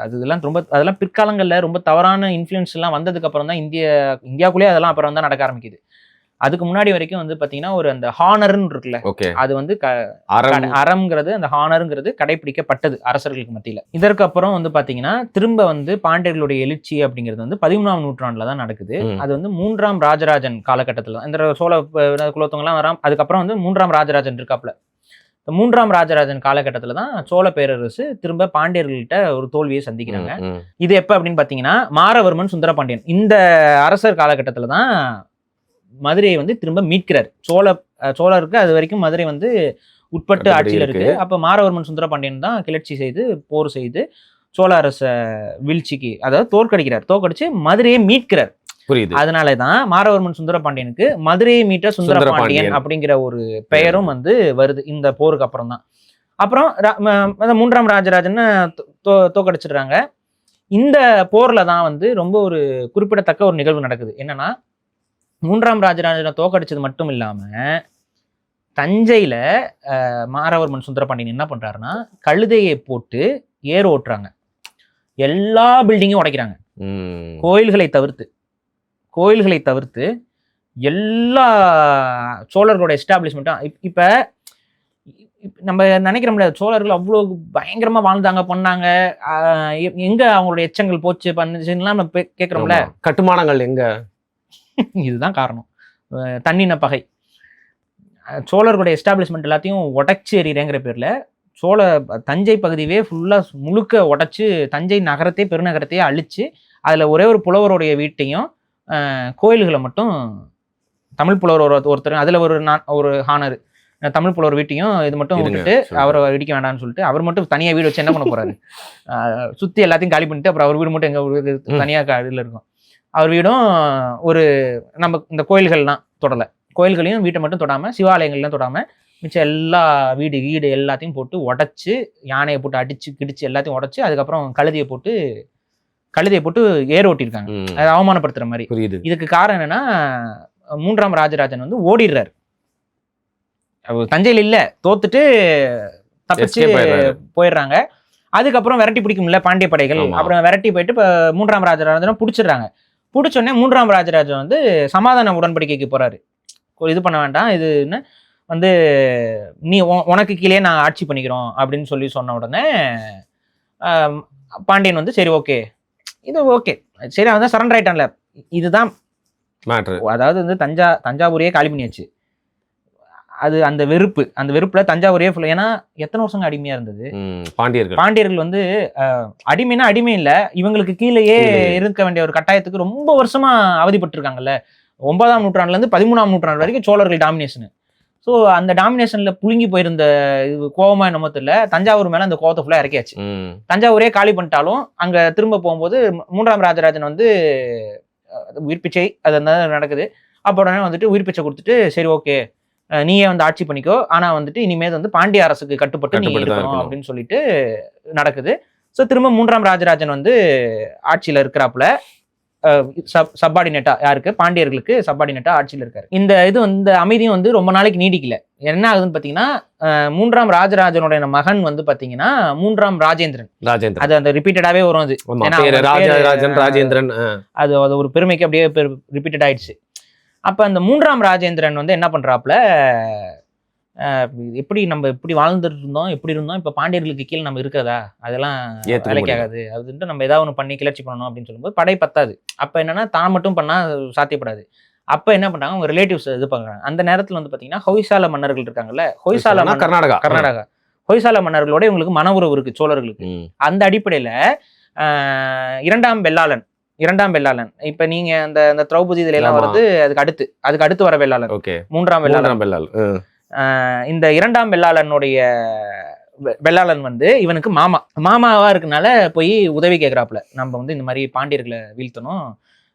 அதெல்லாம் அதெல்லாம் பிற்காலங்களில் ரொம்ப தவறான இன்ஃப்ளூயன்ஸ் எல்லாம் வந்ததுக்கு அப்புறம் தான் இந்தியாவுக்குள்ளேயே அதெல்லாம் அப்புறம் தான் நடக்க ஆரம்பிக்குது. அதுக்கு முன்னாடி வரைக்கும் வந்து பாத்தீங்கன்னா ஒரு அந்த ஹானர்ன்னு இருக்குல்ல, அது வந்து அறம்ங்கிறது அந்த ஹானருங்கிறது கடைபிடிக்கப்பட்டது அரசர்களுக்கு மத்தியில. இதற்கு அப்புறம் வந்து பாத்தீங்கன்னா திரும்ப வந்து பாண்டியர்களுடைய எழுச்சி அப்படிங்கிறது வந்து 13ஆம் நூற்றாண்டுல தான் நடக்குது. அது வந்து 3ஆம் ராஜராஜன் காலகட்டத்துல இந்த சோழ குலோத்துங்க எல்லாம் வராம அதுக்கப்புறம் வந்து 3ஆம் ராஜராஜன் இருக்காப்புல. 3ஆம் ராஜராஜன் காலகட்டத்துல தான் சோழ பேரரசு திரும்ப பாண்டியர்கள்ட்ட ஒரு தோல்வியை சந்திக்கிறாங்க. இது எப்ப அப்படின்னு பாத்தீங்கன்னா மாரவர்மன் சுந்தரபாண்டியன் இந்த அரசர் காலகட்டத்துல தான் மதுரையை வந்து திரும்ப மீட்கிறார். சோழருக்கு அது வரைக்கும் மதுரை வந்து உட்பட்டு ஆட்சியில் இருக்கு. அப்ப மாரவர்மன் சுந்தரபாண்டியன் தான் கிளர்ச்சி செய்து போர் செய்து சோழ அரச வீழ்ச்சிக்கு அதாவது தோற்கடிச்சு மதுரையை மீட்கிறார். அதனாலதான் மாரவர்மன் சுந்தரபாண்டியனுக்கு மதுரையை மீட்ட சுந்தரபாண்டியன் அப்படிங்கிற ஒரு பெயரும் வந்து வருது இந்த போருக்கு அப்புறம் தான். அப்புறம் 3ஆம் ராஜராஜன் தோற்கடிச்சிடுறாங்க. இந்த போர்ல தான் வந்து ரொம்ப ஒரு குறிப்பிடத்தக்க ஒரு நிகழ்வு நடக்குது. என்னன்னா 3ஆம் ராஜராஜனை தோற்கடிச்சது மட்டும் இல்லாம தஞ்சையில மாரவர்மன் சுந்தரபாண்டியன் என்ன பண்றாருன்னா கழுதையை போட்டு ஏர் ஓட்டுறாங்க, எல்லா பில்டிங்கும் உடைக்கிறாங்க, கோயில்களை தவிர்த்து எல்லா சோழர்களோட எஸ்டாப்ளிஷ்மெண்ட்டும். இப்ப நம்ம நினைக்கிறோம்ல சோழர்கள் அவ்வளோ பயங்கரமா வாழ்ந்தாங்க பண்ணாங்க, எங்க அவங்களோட எச்சங்கள் போச்சு பண்ணுச்சுலாம் நம்ம கேட்கிறோம்ல. கட்டுமானங்கள் எங்க? இதுதான் காரணம். தன்னின பகை. சோழர்களுடைய எஸ்டாப்ளிஷ்மெண்ட் எல்லாத்தையும் உடைச்சு எறிகிறேங்கிற பேர்ல தஞ்சை பகுதியே ஃபுல்லா முழுக்க உடைச்சு தஞ்சை பெருநகரத்தையே அழிச்சு அதுல ஒரே ஒரு புலவருடைய வீட்டையும் கோயில்களை மட்டும் தமிழ் புலவர் ஒருத்தர் அதுல ஒரு ஹானர் தமிழ் புலவர் வீட்டையும் இது மட்டும் விட்டுட்டு அவரை இடிக்க வேண்டாம்னு சொல்லிட்டு அவர் மட்டும் தனியா வீடு வச்சு என்ன பண்ண போறாரு, சுத்தி எல்லாத்தையும் காலி பண்ணிட்டு அப்புறம் அவர் வீடு மட்டும் எங்க தனியா இதுல இருக்கும். அவர் வீடும் ஒரு நம்ம இந்த கோயில்கள்லாம் தொடலை, கோயில்களையும் வீட்டை மட்டும் தொடாம சிவாலயங்கள்லாம் தொடாம மிச்சம் எல்லா வீடு எல்லாத்தையும் போட்டு உடைச்சு யானையை போட்டு அடிச்சு கிடிச்சு எல்லாத்தையும் உடைச்சு அதுக்கப்புறம் கழுதையை போட்டு ஏர் ஓட்டியிருக்காங்க, அதை அவமானப்படுத்துற மாதிரி. இதுக்கு காரணம் என்னன்னா 3ஆம் ராஜராஜன் வந்து ஓடிடுறாரு, தஞ்சையில் இல்ல, தோத்துட்டு தப்பிச்சு போயிடுறாங்க. அதுக்கப்புறம் விரட்டி பிடிக்கும்ல பாண்டிய படைகள், அப்புறம் விரட்டி போயிட்டு இப்ப 3ஆம் ராஜராஜனை பிடிச்சிடுறாங்க. பிடிச்சோடனே மூன்றாம் ராஜராஜன் வந்து சமாதான உடன்படிக்கைக்கு போறாரு. இது பண்ண வேண்டாம், இதுன்னு வந்து நீ உனக்கு கீழே நான் ஆட்சி பண்ணிக்கிறோம் அப்படின்னு சொல்லி சொன்ன உடனே பாண்டியன் வந்து சரி ஓகே, இது ஓகே, சரி அவன் தான் சரண்டர் ஆயிட்டான்ல, இதுதான் மேட்ரு. அதாவது வந்து தஞ்சாவூரையே காலி பண்ணியாச்சு. அது அந்த வெறுப்புல தஞ்சாவூரே ஃபுல். ஏன்னா எத்தனை வருஷங்க அடிமையா இருந்தது பாண்டியர்கள் வந்து அடிமைனா அடிமை இல்ல, இவங்களுக்கு கீழேயே இருக்க வேண்டிய ஒரு கட்டாயத்துக்கு ரொம்ப வருஷமா அவதிப்பட்டு இருக்காங்கல்ல. 9ஆம் நூற்றாண்டுல இருந்து 13ஆம் நூற்றாண்டு வரைக்கும் சோழர்கள் டாமினேஷன். ஸோ அந்த டாமினேஷன்ல புழுங்கி போயிருந்த கோவமா என்னமோ தெரியல, தஞ்சாவூர் மேல அந்த கோவத்தை ஃபுல்லா இறக்கியாச்சு. தஞ்சாவூரே காலி பண்ணிட்டாலும் அங்க திரும்ப போகும்போது 3ஆம் ராஜராஜன் வந்து உயிர் பிச்சை அது நடக்குது. அப்போ உடனே வந்துட்டு உயிர் பிச்சை கொடுத்துட்டு சரி ஓகே நீயே வந்து ஆட்சி பண்ணிக்கோ, ஆனா வந்துட்டு இனிமேல் வந்து பாண்டிய அரசுக்கு கட்டுப்பட்டு நீ இருக்கணும் அப்படின்னு சொல்லிட்டு நடக்குது. ஸோ திரும்ப 3ஆம் ராஜராஜன் வந்து ஆட்சியில இருக்கிறாப்புல, சப்பார்டினேட்டா யாருக்கு, பாண்டியர்களுக்கு சப்பார்டினேட்டா ஆட்சியில் இருக்காரு. இந்த அமைதியும் வந்து ரொம்ப நாளைக்கு நீடிக்கல. என்ன ஆகுதுன்னு பாத்தீங்கன்னா 3ஆம் ராஜராஜனுடைய மகன் வந்து பாத்தீங்கன்னா 3ஆம் ராஜேந்திரன். அது அந்த ரிப்பீட்டடாவே வரும். அது ராஜேந்திரன், அது ஒரு பெருமைக்கு அப்படியே ரிப்பீட்டட் ஆயிடுச்சு. அப்ப அந்த 3ஆம் ராஜேந்திரன் வந்து என்ன பண்றாப்புல, எப்படி நம்ம எப்படி வாழ்ந்துட்டு இருந்தோம், எப்படி இருந்தோம், இப்ப பாண்டியர்களுக்கு கீழே நம்ம இருக்கிறதா, அதெல்லாம் வேலைக்கு ஆகாது, அதுன்ட்டு நம்ம ஏதாவது ஒன்று பண்ணி கிளர்ச்சி பண்ணணும் அப்படின்னு சொல்லும்போது படை பத்தாது. அப்ப என்னன்னா தான் மட்டும் பண்ணா சாத்தியப்படாது. அப்ப என்ன பண்றாங்க, அவங்க ரிலேட்டிவ்ஸ் இது பண்றாங்க. அந்த நேரத்துல வந்து பாத்தீங்கன்னா ஹொய்சால மன்னர்கள் இருக்காங்கல்ல, கர்நாடகா ஹொய்சால மன்னர்களோட இவங்களுக்கு மன உறவு இருக்கு சோழர்களுக்கு. அந்த அடிப்படையில 2ஆம் வெள்ளாளன் இப்ப நீங்க அந்த திரௌபதி இதுல எல்லாம் வருது, அதுக்கு அடுத்து வர வெள்ளாளன் 3ஆம் வெள்ளாளன். இந்த 2ஆம் வெள்ளாளன் வந்து இவனுக்கு மாமாவா இருக்கனால போய் உதவி கேட்கிறாப்புல, நம்ம வந்து இந்த மாதிரி பாண்டியர்களை வீழ்த்தணும்,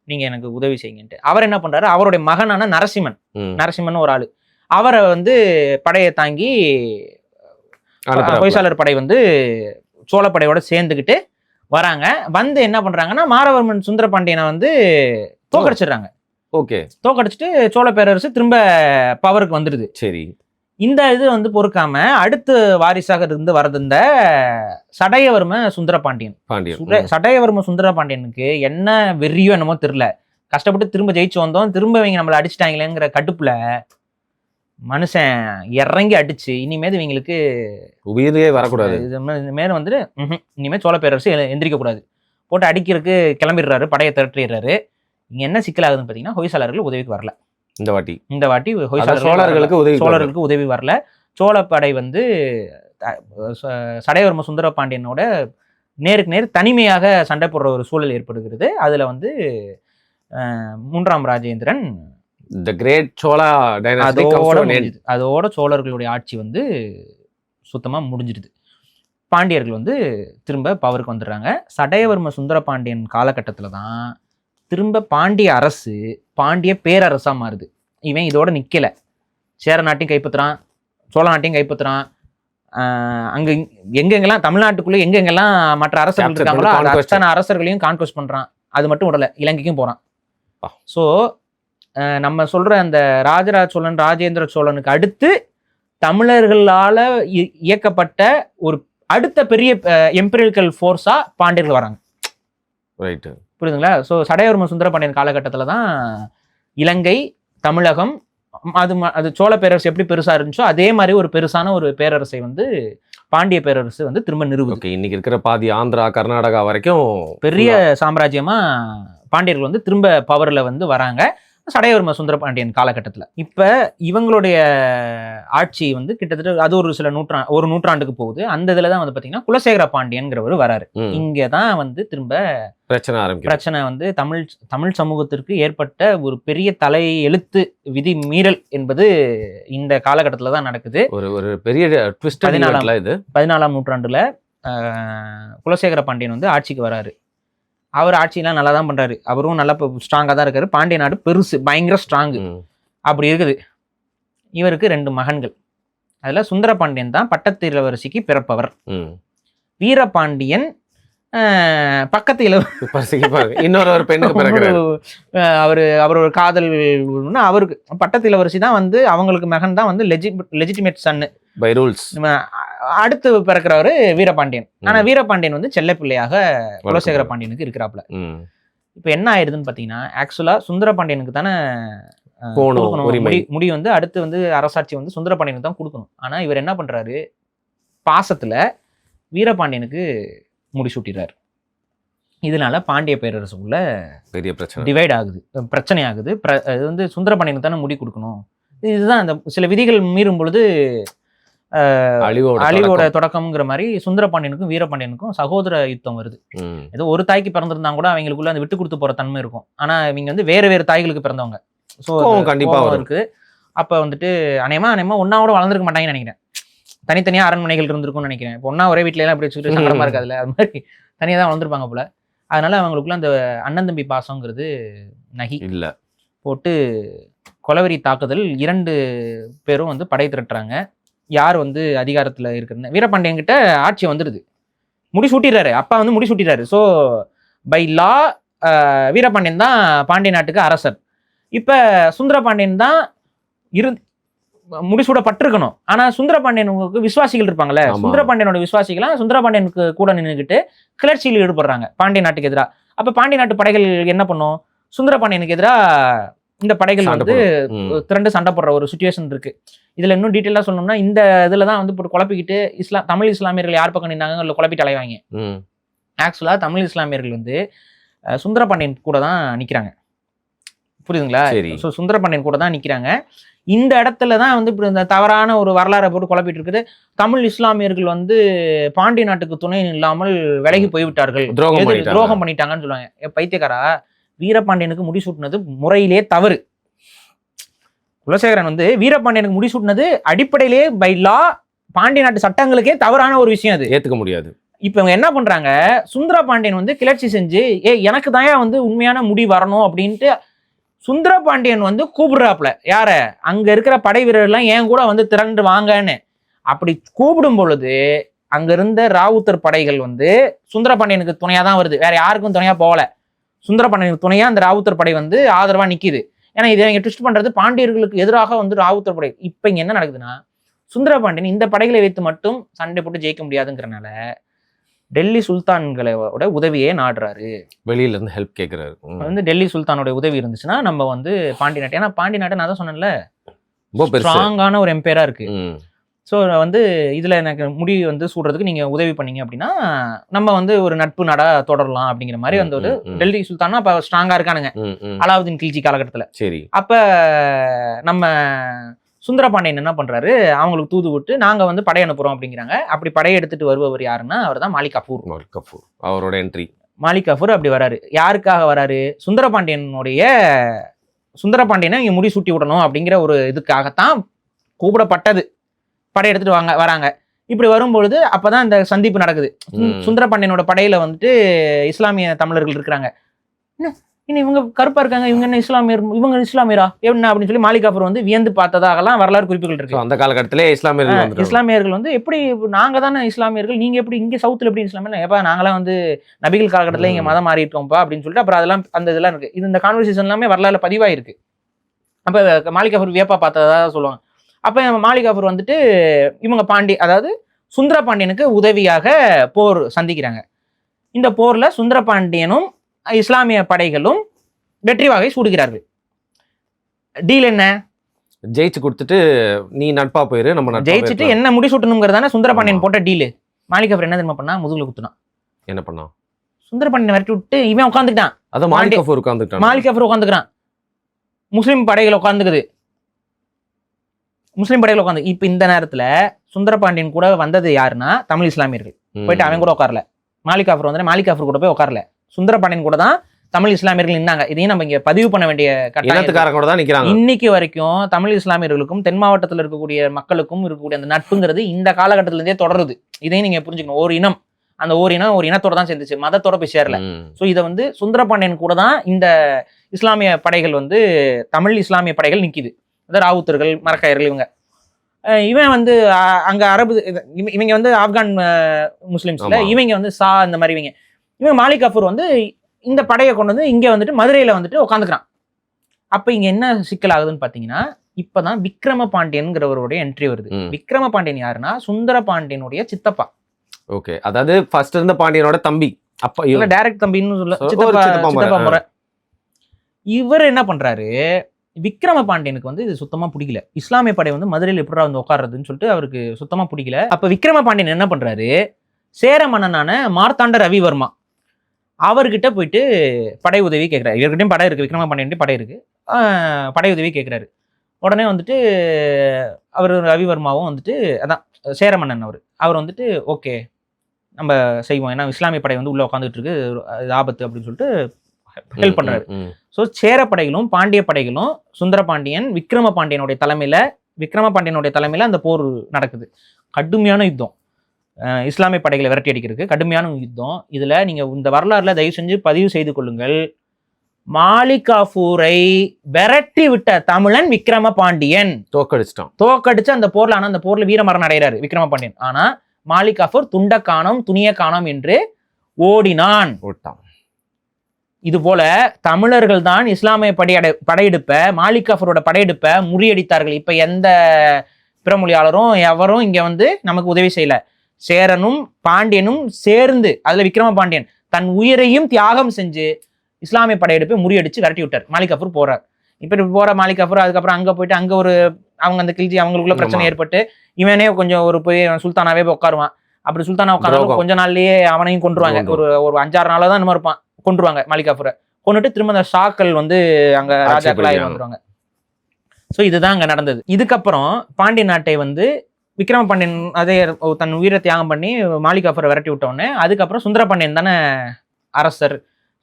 நீங்க எனக்கு உதவி செய்யுங்கன்ட்டு. அவர் என்ன பண்றாரு, அவருடைய மகனான நரசிம்மன் ஒரு ஆளு, அவரை வந்து படையை தாங்கி ஹொய்சாலர் படை வந்து சோழப்படையோட சேர்ந்துக்கிட்டு வராங்க. வந்து என்ன பண்றாங்கன்னா மாரவர்மன் சுந்தரபாண்டியனை வந்து தோக்கடிச்சிடுறாங்க. தோக்கடிச்சிட்டு சோழ பேரரசு திரும்ப பவருக்கு வந்துடுது. சரி, இந்த இது வந்து பொறுக்காம அடுத்து வாரிசாக இருந்து வரது இந்த சடையவர்ம சுந்தரபாண்டியனுக்கு என்ன வெறியோ என்னமோ தெரியல, கஷ்டப்பட்டு திரும்ப ஜெயிச்சு வந்தோம், திரும்ப இவங்க நம்மளை அடிச்சுட்டாங்களேங்கிற கடுப்புல மனுஷன் இறங்கி அடிச்சு இனிமேல் இவங்களுக்கு உயிரே வரக்கூடாது, இனிமேல் வந்துட்டு இனிமேல் சோழ பேரரசு எந்திரிக்க கூடாது போட்டு அடிக்கிறதுக்கு கிளம்பிடுறாரு, படையை திரட்டிடுறாரு. இங்க என்ன சிக்கல் ஆகுதுன்னு பாத்தீங்கன்னா ஹொய்சாலர்கள் உதவிக்கு வரல. இந்த வாட்டி சோழர்களுக்கு உதவி வரல. சோழப்படை வந்து சடையவர்ம சுந்தரபாண்டியனோட நேருக்கு நேர் தனிமையாக சண்டை போடுற ஒரு சூழல் ஏற்படுகிறது. அதுல வந்து 3ஆம் ராஜேந்திரன் அதோட சோழர்களுடைய ஆட்சி வந்து பாண்டியமா முடிஞ்சிடுது. பாண்டியர்கள் வந்து திரும்ப பவருக்கு வந்துடுறாங்க. சடையவர்ம சுந்தரபாண்டியன் காலகட்டத்துல தான் திரும்ப பாண்டிய அரசு பாண்டிய பேரரசா மாறுது. இவன் இதோட நிக்கல, சேர நாட்டையும் கைப்பற்றுறான், சோழ நாட்டையும் கைப்பற்றுறான். அங்க எங்கெங்கெல்லாம் தமிழ்நாட்டுக்குள்ள எங்கெங்கெல்லாம் மற்ற அரசர்கள் இருக்காங்களோ அத்தனை அரசர்களையும் கான்குவெஸ்ட் பண்றான். அது மட்டும் விடல, இலங்கைக்கும் போறான். ஸோ நம்ம சொல்ற அந்த ராஜராஜ சோழன் ராஜேந்திர சோழனுக்கு அடுத்து தமிழர்களால இயக்கப்பட்ட ஒரு அடுத்த பெரிய எம்பீரியல் ஃபோர்ஸா பாண்டியர்கள் வராங்க. புரியுதுங்களா? ஸோ சடையவர்ம சுந்தரபாண்டியன் காலகட்டத்தில் தான் இலங்கை, தமிழகம், அது சோழ பேரரசு எப்படி பெருசா இருந்துச்சோ அதே மாதிரி ஒரு பெருசான ஒரு பேரரசை வந்து பாண்டிய பேரரசு வந்து திரும்ப நிறுவுது. இன்னைக்கு இருக்கிற பாதி ஆந்திரா, கர்நாடகா வரைக்கும் பெரிய சாம்ராஜ்யமா பாண்டியர்கள் வந்து திரும்ப பவர்ல வந்து வராங்க சடையவர்ம சுந்தரபாண்டியன் காலகட்டத்தில். இப்ப இவங்களுடைய ஆட்சி வந்து கிட்டத்தட்ட அது ஒரு நூற்றாண்டுக்கு போகுது. அந்த இதுல தான் வந்து பாத்தீங்கன்னா குலசேகர பாண்டியன்கிறவர் வராரு. இங்கதான் வந்து திரும்ப பிரச்சனை வந்து தமிழ் சமூகத்திற்கு ஏற்பட்ட ஒரு பெரிய தலை எழுத்து விதி மீறல் என்பது இந்த காலகட்டத்துல தான் நடக்குது. ஒரு பெரிய 14ஆம் நூற்றாண்டுல குலசேகர பாண்டியன் வந்து ஆட்சிக்கு வராரு. அவர் ஆட்சியெல்லாம் நல்லா தான் பண்றாரு, அவரும் நல்லா ஸ்ட்ராங்கா தான் இருக்காரு. பாண்டிய நாடு பெருசு, பயங்கர ஸ்ட்ராங்கு அப்படி இருக்குது. இவருக்கு 2 மகன்கள். அதுல சுந்தரபாண்டியன் தான் பட்டத்து இளவரசிக்கு பிறப்பவர். வீரபாண்டியன் பக்கத்து இளவரசிக்கு இன்னொரு பெண்ணுக்கு அவர் ஒரு காதல், அவருக்கு பட்டத்து இளவரசி தான் வந்து அவங்களுக்கு மகன் தான் வந்து லெஜிட்டிமேட் சன்னு பை ரூல்ஸ். அடுத்து பிறக்கிறவரு வீரபாண்டியன். ஆனா வீரபாண்டியன் வந்து செல்ல பிள்ளையாக குலசேகர பாண்டியனுக்கு இருக்கிறாப்புல. இப்போ என்ன ஆயிடுதுன்னு பார்த்தீங்கன்னா, ஆக்சுவலா சுந்தரபாண்டியனுக்கு தானே போகணும் கொடுக்கணும். உரிமை. முடி வந்து அடுத்து வந்து அரசாட்சி வந்து சுந்தரபாண்டியனுக்கு தான் கொடுக்கணும். ஆனா இவர் என்ன பண்றாரு, பாசத்துல வீரபாண்டியனுக்கு முடிசூட்டிடுறாரு. இதனால பாண்டிய பேரரசுக்குள்ள பெரிய பிரச்சனை. டிவைட் ஆகுது, பிரச்சனை ஆகுது. அது வந்து சுந்தரபாண்டியனுக்கு தானே முடி கொடுக்கணும். இதுதான் அந்த சில விதிகள் மீறும் பொழுது அழிவோட தொடக்கம்ங்கிற மாதிரி சுந்தரபாண்டியனுக்கும் வீரபாண்டியனுக்கும் சகோதர யுத்தம் வருது. ஏதோ ஒரு தாய்க்கு பிறந்திருந்தா கூட அவங்களுக்குள்ள அந்த விட்டு கொடுத்து போற தன்மை இருக்கும். ஆனா இவங்க வந்து வேற வேறு தாய்களுக்கு பிறந்தவங்க. ஸோ கண்டிப்பா இருக்கு. அப்ப வந்துட்டு அநேகமா ஒன்னா கூட வளர்ந்துருக்க மாட்டாங்கன்னு நினைக்கிறேன். தனித்தனியா அரண்மனைகள் இருந்திருக்கும்னு நினைக்கிறேன். இப்போ ஒன்னா ஒரே வீட்டுல எல்லாம் இப்படி வச்சுக்கிட்டு சங்கடமா இருக்காதுல்ல, அது மாதிரி தனியா தான் வளர்ந்துருப்பாங்க போல. அதனால அவங்களுக்குள்ள அந்த அண்ணன் தம்பி பாசங்கிறது நகி இல்ல போட்டு கொலவெறி தாக்குதல். 2 பேரும் வந்து படை திரட்டுறாங்க. யார் வந்து அதிகாரத்துல இருக்கிறது, வீரபாண்டியன் கிட்ட ஆட்சி வந்துடுது, முடிசூட்டிடுறாரு. அப்பா வந்து முடிசூட்டிடுறாரு. ஸோ பை லா வீரபாண்டியன் தான் பாண்டிய நாட்டுக்கு அரசர். இப்ப சுந்தரபாண்டியன் தான் முடிசூடப்பட்டிருக்கணும். ஆனா சுந்தரபாண்டியனுக்கு விசுவாசிகள் இருப்பாங்கல்ல, சுந்தரபாண்டியனோட விசுவாசிகளாம் சுந்தரபாண்டியனுக்கு கூட நின்றுகிட்டு கிளர்ச்சியில் ஈடுபடுறாங்க பாண்டிய நாட்டுக்கு எதிராக. அப்ப பாண்டிய நாட்டு படைகள் என்ன பண்ணும், சுந்தரபாண்டியனுக்கு எதிராக இந்த படைகள் வந்து திரண்டு சண்டை போடுற ஒரு சுச்சுவேஷன் இருக்கு. இதுல இன்னும் டீட்டெயிலா சொல்லணும்னா, இந்த இதுலதான் வந்து போட்டு குழப்பிக்கிட்டு தமிழ் இஸ்லாமியர்கள் யார் பக்கம் நின்னாங்க குழப்பிட்டு அலைவாங்க. ஆக்சுவலா தமிழ் இஸ்லாமியர்கள் வந்து சுந்தரபாண்டியன் கூட தான் நிக்கிறாங்க. புரியுதுங்களா? ஸோ சுந்தரபாண்டியன் கூட தான் நிக்கிறாங்க. இந்த இடத்துல தான் வந்து இப்படி இந்த தவறான ஒரு வரலாறை போட்டு குழப்பிட்டு இருக்குது. தமிழ் இஸ்லாமியர்கள் வந்து பாண்டிய நாட்டுக்கு துணை இல்லாமல் விலகி போய்விட்டார்கள், துரோகம் பண்ணிட்டாங்கன்னு சொல்லுவாங்க. பைத்தியக்காரா, வீரபாண்டியனுக்கு முடிசூட்டினது முறையிலே தவறு. குலசேகரன் வந்து வீரபாண்டியனுக்கு முடிசூட்டினது அடிப்படையிலேயே பை லா பாண்டிய நாட்டு சட்டங்களுக்கே தவறான ஒரு விஷயம். அது ஏத்துக்க முடியாது. இப்ப இவங்க என்ன பண்றாங்க, சுந்தரபாண்டியன் வந்து கிளர்ச்சி செஞ்சு எனக்கு தான் வந்து உண்மையான முடி வரணும் அப்படின்ட்டு சுந்தரபாண்டியன் வந்து கூப்பிடுறாப்புல. யார, அங்க இருக்கிற படை வீரர்கள்லாம் ஏன் கூட வந்து திரண்டு வாங்கன்னு. அப்படி கூப்பிடும் பொழுது அங்க இருந்த ராவுத்தர் படைகள் வந்து சுந்தரபாண்டியனுக்கு துணையா தான் வருது, வேற யாருக்கும் துணையா போகல. சுந்தரபாண்டியனுக்கு துணையா அந்த ராவுத்தர் படை வந்து ஆதரவா நிக்குது. ஏன்னா இதை இங்க ட்விஸ்ட் பண்றது, பாண்டியர்களுக்கு எதிராக வந்து ராவுத்தர் படை. இப்ப இங்க என்ன நடக்குதுன்னா, சுந்தரபாண்டியன் இந்த படைகளை வைத்து மட்டும் சண்டை போட்டு ஜெயிக்க முடியாதுங்கிறனால டெல்லி சுல்தான்களோட உதவியே நாடுறாரு. வெளியில இருந்து ஹெல்ப் கேட்கிறாரு. வந்து டெல்லி சுல்தானோட உதவி இருந்துச்சுன்னா நம்ம வந்து பாண்டிய நாட்டு, ஏன்னா பாண்டிய நாட்டை நான் தான் சொன்னேன்ல ஸ்ட்ராங்கான ஒரு எம்பையரா இருக்கு. ஸோ வந்து இதுல எனக்கு முடி வந்து சூடுறதுக்கு நீங்க உதவி பண்ணீங்க அப்படின்னா நம்ம வந்து ஒரு நட்பு நாடா தொடரலாம் அப்படிங்கிற மாதிரி அந்த ஒரு டெல்லி சுல்தானா அப்ப ஸ்ட்ராங்கா இருக்கானுங்க அலாவுதீன் கில்ஜி காலகட்டத்துல. சரி, அப்ப நம்ம சுந்தரபாண்டியன் என்ன பண்றாரு, அவங்களுக்கு தூது விட்டு நாங்க வந்து படை அனுப்புறோம் அப்படிங்கிறாங்க. அப்படி படையை எடுத்துட்டு வருபவர் யாருன்னா அவர் தான் மாலிக் கஃபூர். அவரோட என்ட்ரி மாலிக் கஃபூர் அப்படி வராரு. யாருக்காக வராரு, சுந்தரபாண்டியனை இங்க முடி சூட்டி விடணும் அப்படிங்கிற ஒரு இதுக்காகத்தான் கூப்பிடப்பட்டது. படை எடுத்துட்டு வராங்க. இப்படி வரும்பொழுது அப்பதான் இந்த சந்திப்பு நடக்குது. சுந்தரபாண்டியனோட படையில வந்துட்டு இஸ்லாமிய தமிழர்கள் இருக்கிறாங்க. இன்னும் இவங்க கருப்பா இருக்காங்க, இவங்க என்ன இஸ்லாமியர், இவங்க இஸ்லாமியரா என்ன அப்படின்னு சொல்லி மாலிக் கஃபூர் வந்து வியந்து பார்த்ததாகலாம் வரலாறு குறிப்புகள் இருக்கு. அந்த காலகட்டத்திலே இஸ்லாமியர்கள் வந்து எப்படி நாங்க தானே இஸ்லாமியர்கள், நீங்க எப்படி இங்க சவுத்துல எப்படி இஸ்லாமியர், எப்ப நாங்களாம் வந்து நபிகள் காலகட்டத்துல இங்க மதம் மாறிட்டோம்ப்பா அப்படின்னு சொல்லிட்டு அப்புறம் அதெல்லாம் அந்த இதெல்லாம் இருக்கு. இது இந்த கான்வர்சேஷன் எல்லாமே வரலாறுல பதிவாயிருக்கு. அப்ப மாலிக் கஃபூர் வியப்பா பார்த்ததா சொல்லுவாங்க. அப்ப மாலிக் கஃபூர் வந்துட்டு இவங்க அதாவது சுந்தரபாண்டியனுக்கு உதவியாக போர் சந்திக்கிறாங்க. இந்த போர்ல சுந்தரபாண்டியனும் இஸ்லாமிய படைகளும் வெற்றி வாகை சூடுகிறார்கள். டீல் என்ன, ஜெயிச்சு கொடுத்துட்டு நீ நட்பா போயிரு, நம்ம ஜெயிச்சுட்டு என்ன முடிசூட்டணுங்கிறதான சுந்தரபாண்டியன் போட்ட டீலு. மாலிக் கஃபூர் என்ன தெரியுமா பண்ணா, முதுகுல குத்துனான். என்ன பண்ணா, சுந்தரபாண்டியன் விரட்டி விட்டு இவன் உட்காந்துக்கிட்டான். அதான் மாலிக் கஃபூர் உட்காந்துக்கிட்டான். மாலிக் கஃபூர் உட்காந்துக்கிறான், முஸ்லிம் படைகள் உட்காந்துக்குது, முஸ்லிம் படைகள் உட்காந்து. இப்ப இந்த நேரத்துல சுந்தரபாண்டியன் கூட வந்தது யாருன்னா தமிழ் இஸ்லாமியர்கள். போயிட்டு அவன் கூட உட்காரல, மாலிக் கஃபூர் வந்து மாலிக் கஃபூர் கூட போய் உட்காரல, சுந்தரபாண்டியன் கூட தான் தமிழ் இஸ்லாமியர்கள் நின்னாங்க. இதையும் நம்ம இங்க பதிவு பண்ண வேண்டிய கட்டாயம். இன்னைக்கு வரைக்கும் தமிழ் இஸ்லாமியர்களுக்கும் தென் மாவட்டத்தில் இருக்கக்கூடிய மக்களுக்கும் இருக்கக்கூடிய அந்த நட்புங்கிறது இந்த காலகட்டத்தில இருந்தே தொடருது. இதையும் நீங்க புரிஞ்சுக்கணும். ஒரு இனம், அந்த ஒரு இனத்தோட தான் சேர்ந்துச்சு, மதத்தோட போய் சேரல. சோ இதை வந்து சுந்தரபாண்டியன் கூட தான் இந்த இஸ்லாமிய படைகள் வந்து தமிழ் இஸ்லாமிய படைகள் நிக்குது. அதாவது ராவுத்தர்கள், மரக்காயர்கள், இவன் வந்து அங்க அரபு, இவங்க வந்து ஆப்கான் முஸ்லிம்ஸ்ல, இவங்க வந்து இந்த மாதிரி இவன் மாலிக் கஃபூர் வந்து இந்த படையை கொண்டு வந்து இங்க வந்துட்டு மதுரையில வந்துட்டு உட்காந்துக்கிறான். அப்ப இங்க என்ன சிக்கல் ஆகுதுன்னு பாத்தீங்கன்னா, இப்பதான் விக்ரம பாண்டியன்கிறவருடைய என்ட்ரி வருது. விக்ரம பாண்டியன் யாருன்னா சுந்தர பாண்டியனுடைய சித்தப்பா. ஓகே, அதாவது ஃபர்ஸ்ட் இருந்த பாண்டியனோட தம்பி, அப்ப இல்ல டைரக்ட் தம்பின்னு சொல்ல, ஒரு சித்தப்பா முறை. முறை. இவர் என்ன பண்றாரு, விக்ரம பாண்டியனுக்கு வந்து இது சுத்தமா பிடிக்கல. இஸ்லாமிய படை வந்து மதுரையில் எப்படிடா வந்து உட்கார்றதுன்னு சொல்லிட்டு அவருக்கு சுத்தமா பிடிக்கல. அப்ப விக்ரம பாண்டியன் என்ன பண்றாரு, சேர மன்னனான மார்த்தாண்ட ரவிவர்மா அவர்கிட்ட போயிட்டு படை உதவி கேட்கிறாரு. இவர்கிட்டயும் படை இருக்கு, விக்ரம பாண்டியன் படை இருக்கு, படை உதவி கேட்கிறாரு. உடனே வந்துட்டு அவர் ரவிவர்மாவும் வந்துட்டு, அதான் சேர மன்னன் அவர் வந்துட்டு ஓகே நம்ம செய்வோம், ஏன்னா இஸ்லாமிய படை வந்து உள்ள உட்காந்துட்டு இருக்கு, இது ஆபத்து அப்படின்னு சொல்லிட்டு ஹெல்ப் பண்றாரு. ஸோ சேர படைகளும் பாண்டிய படைகளும் சுந்தர பாண்டியன் விக்ரம பாண்டியனுடைய தலைமையில அந்த போர் நடக்குது. கடுமையான யுத்தம், இஸ்லாமிய படைகளை விரட்டி அடிக்கிறதுக்கு கடுமையான யுத்தம். இதுல நீங்க இந்த வரலாறுல தயவு செஞ்சு பதிவு செய்து கொள்ளுங்கள், மாலிக் காஃபூரை விரட்டி விட்ட தமிழன் விக்ரம பாண்டியன். தோக்கடிச்சு அந்த போர்ல, ஆனா அந்த போர்ல வீரமரணம் அடைகிறாரு விக்ரம பாண்டியன். ஆனா மாலிக் காஃபூர் துண்ட காணோம் துணிய காணோம் என்று ஓடினான். இது போல தமிழர்கள் தான் இஸ்லாமிய படையெடுப்ப, மாலிக் காஃபூரோட படையெடுப்ப முறியடித்தார்கள். இப்ப எந்த பிறமொழியாளரும் எவரும் இங்க வந்து நமக்கு உதவி செய்யல. சேரனும் பாண்டியனும் சேர்ந்து, அதுல விக்ரம பாண்டியன் தன் உயிரையும் தியாகம் செஞ்சு இஸ்லாமிய படையெடுப்பை முறியடிச்சு விரட்டி விட்டார். மாலிக் காஃபூர் போறார். இப்ப போற மாலிக் காஃபூர் அதுக்கப்புறம் அங்க போயிட்டு அங்க ஒரு அவங்க அந்த கில்ஜி அவங்களுக்குள்ள பிரச்சனை ஏற்பட்டு இவனே கொஞ்சம் ஒரு போய் சுல்தானாவே போய் உட்காருவான். அப்படி சுல்தானா உட்காந்து கொஞ்ச நாள்லயே அவனையும் கொண்டுருவாங்க. ஒரு 5-6 நாளா தான் நம்ம இருப்பான், கொண்டுருவாங்க மாலிக் காஃபூரை. கொண்டுட்டு திரும்ப அந்த ஷாக்கள் வந்து அங்க ராஜாக்களாக வந்துருவாங்க. ஸோ இதுதான் அங்க நடந்தது. இதுக்கப்புறம் பாண்டிய நாட்டை வந்து விக்ரம பாண்டியன் அதே தன் உயிரை தியாகம் பண்ணி மாலிக் காஃபூரை விரட்டி விட்டோடனே அதுக்கப்புறம் சுந்தர பாண்டியன் தானே அரசர்.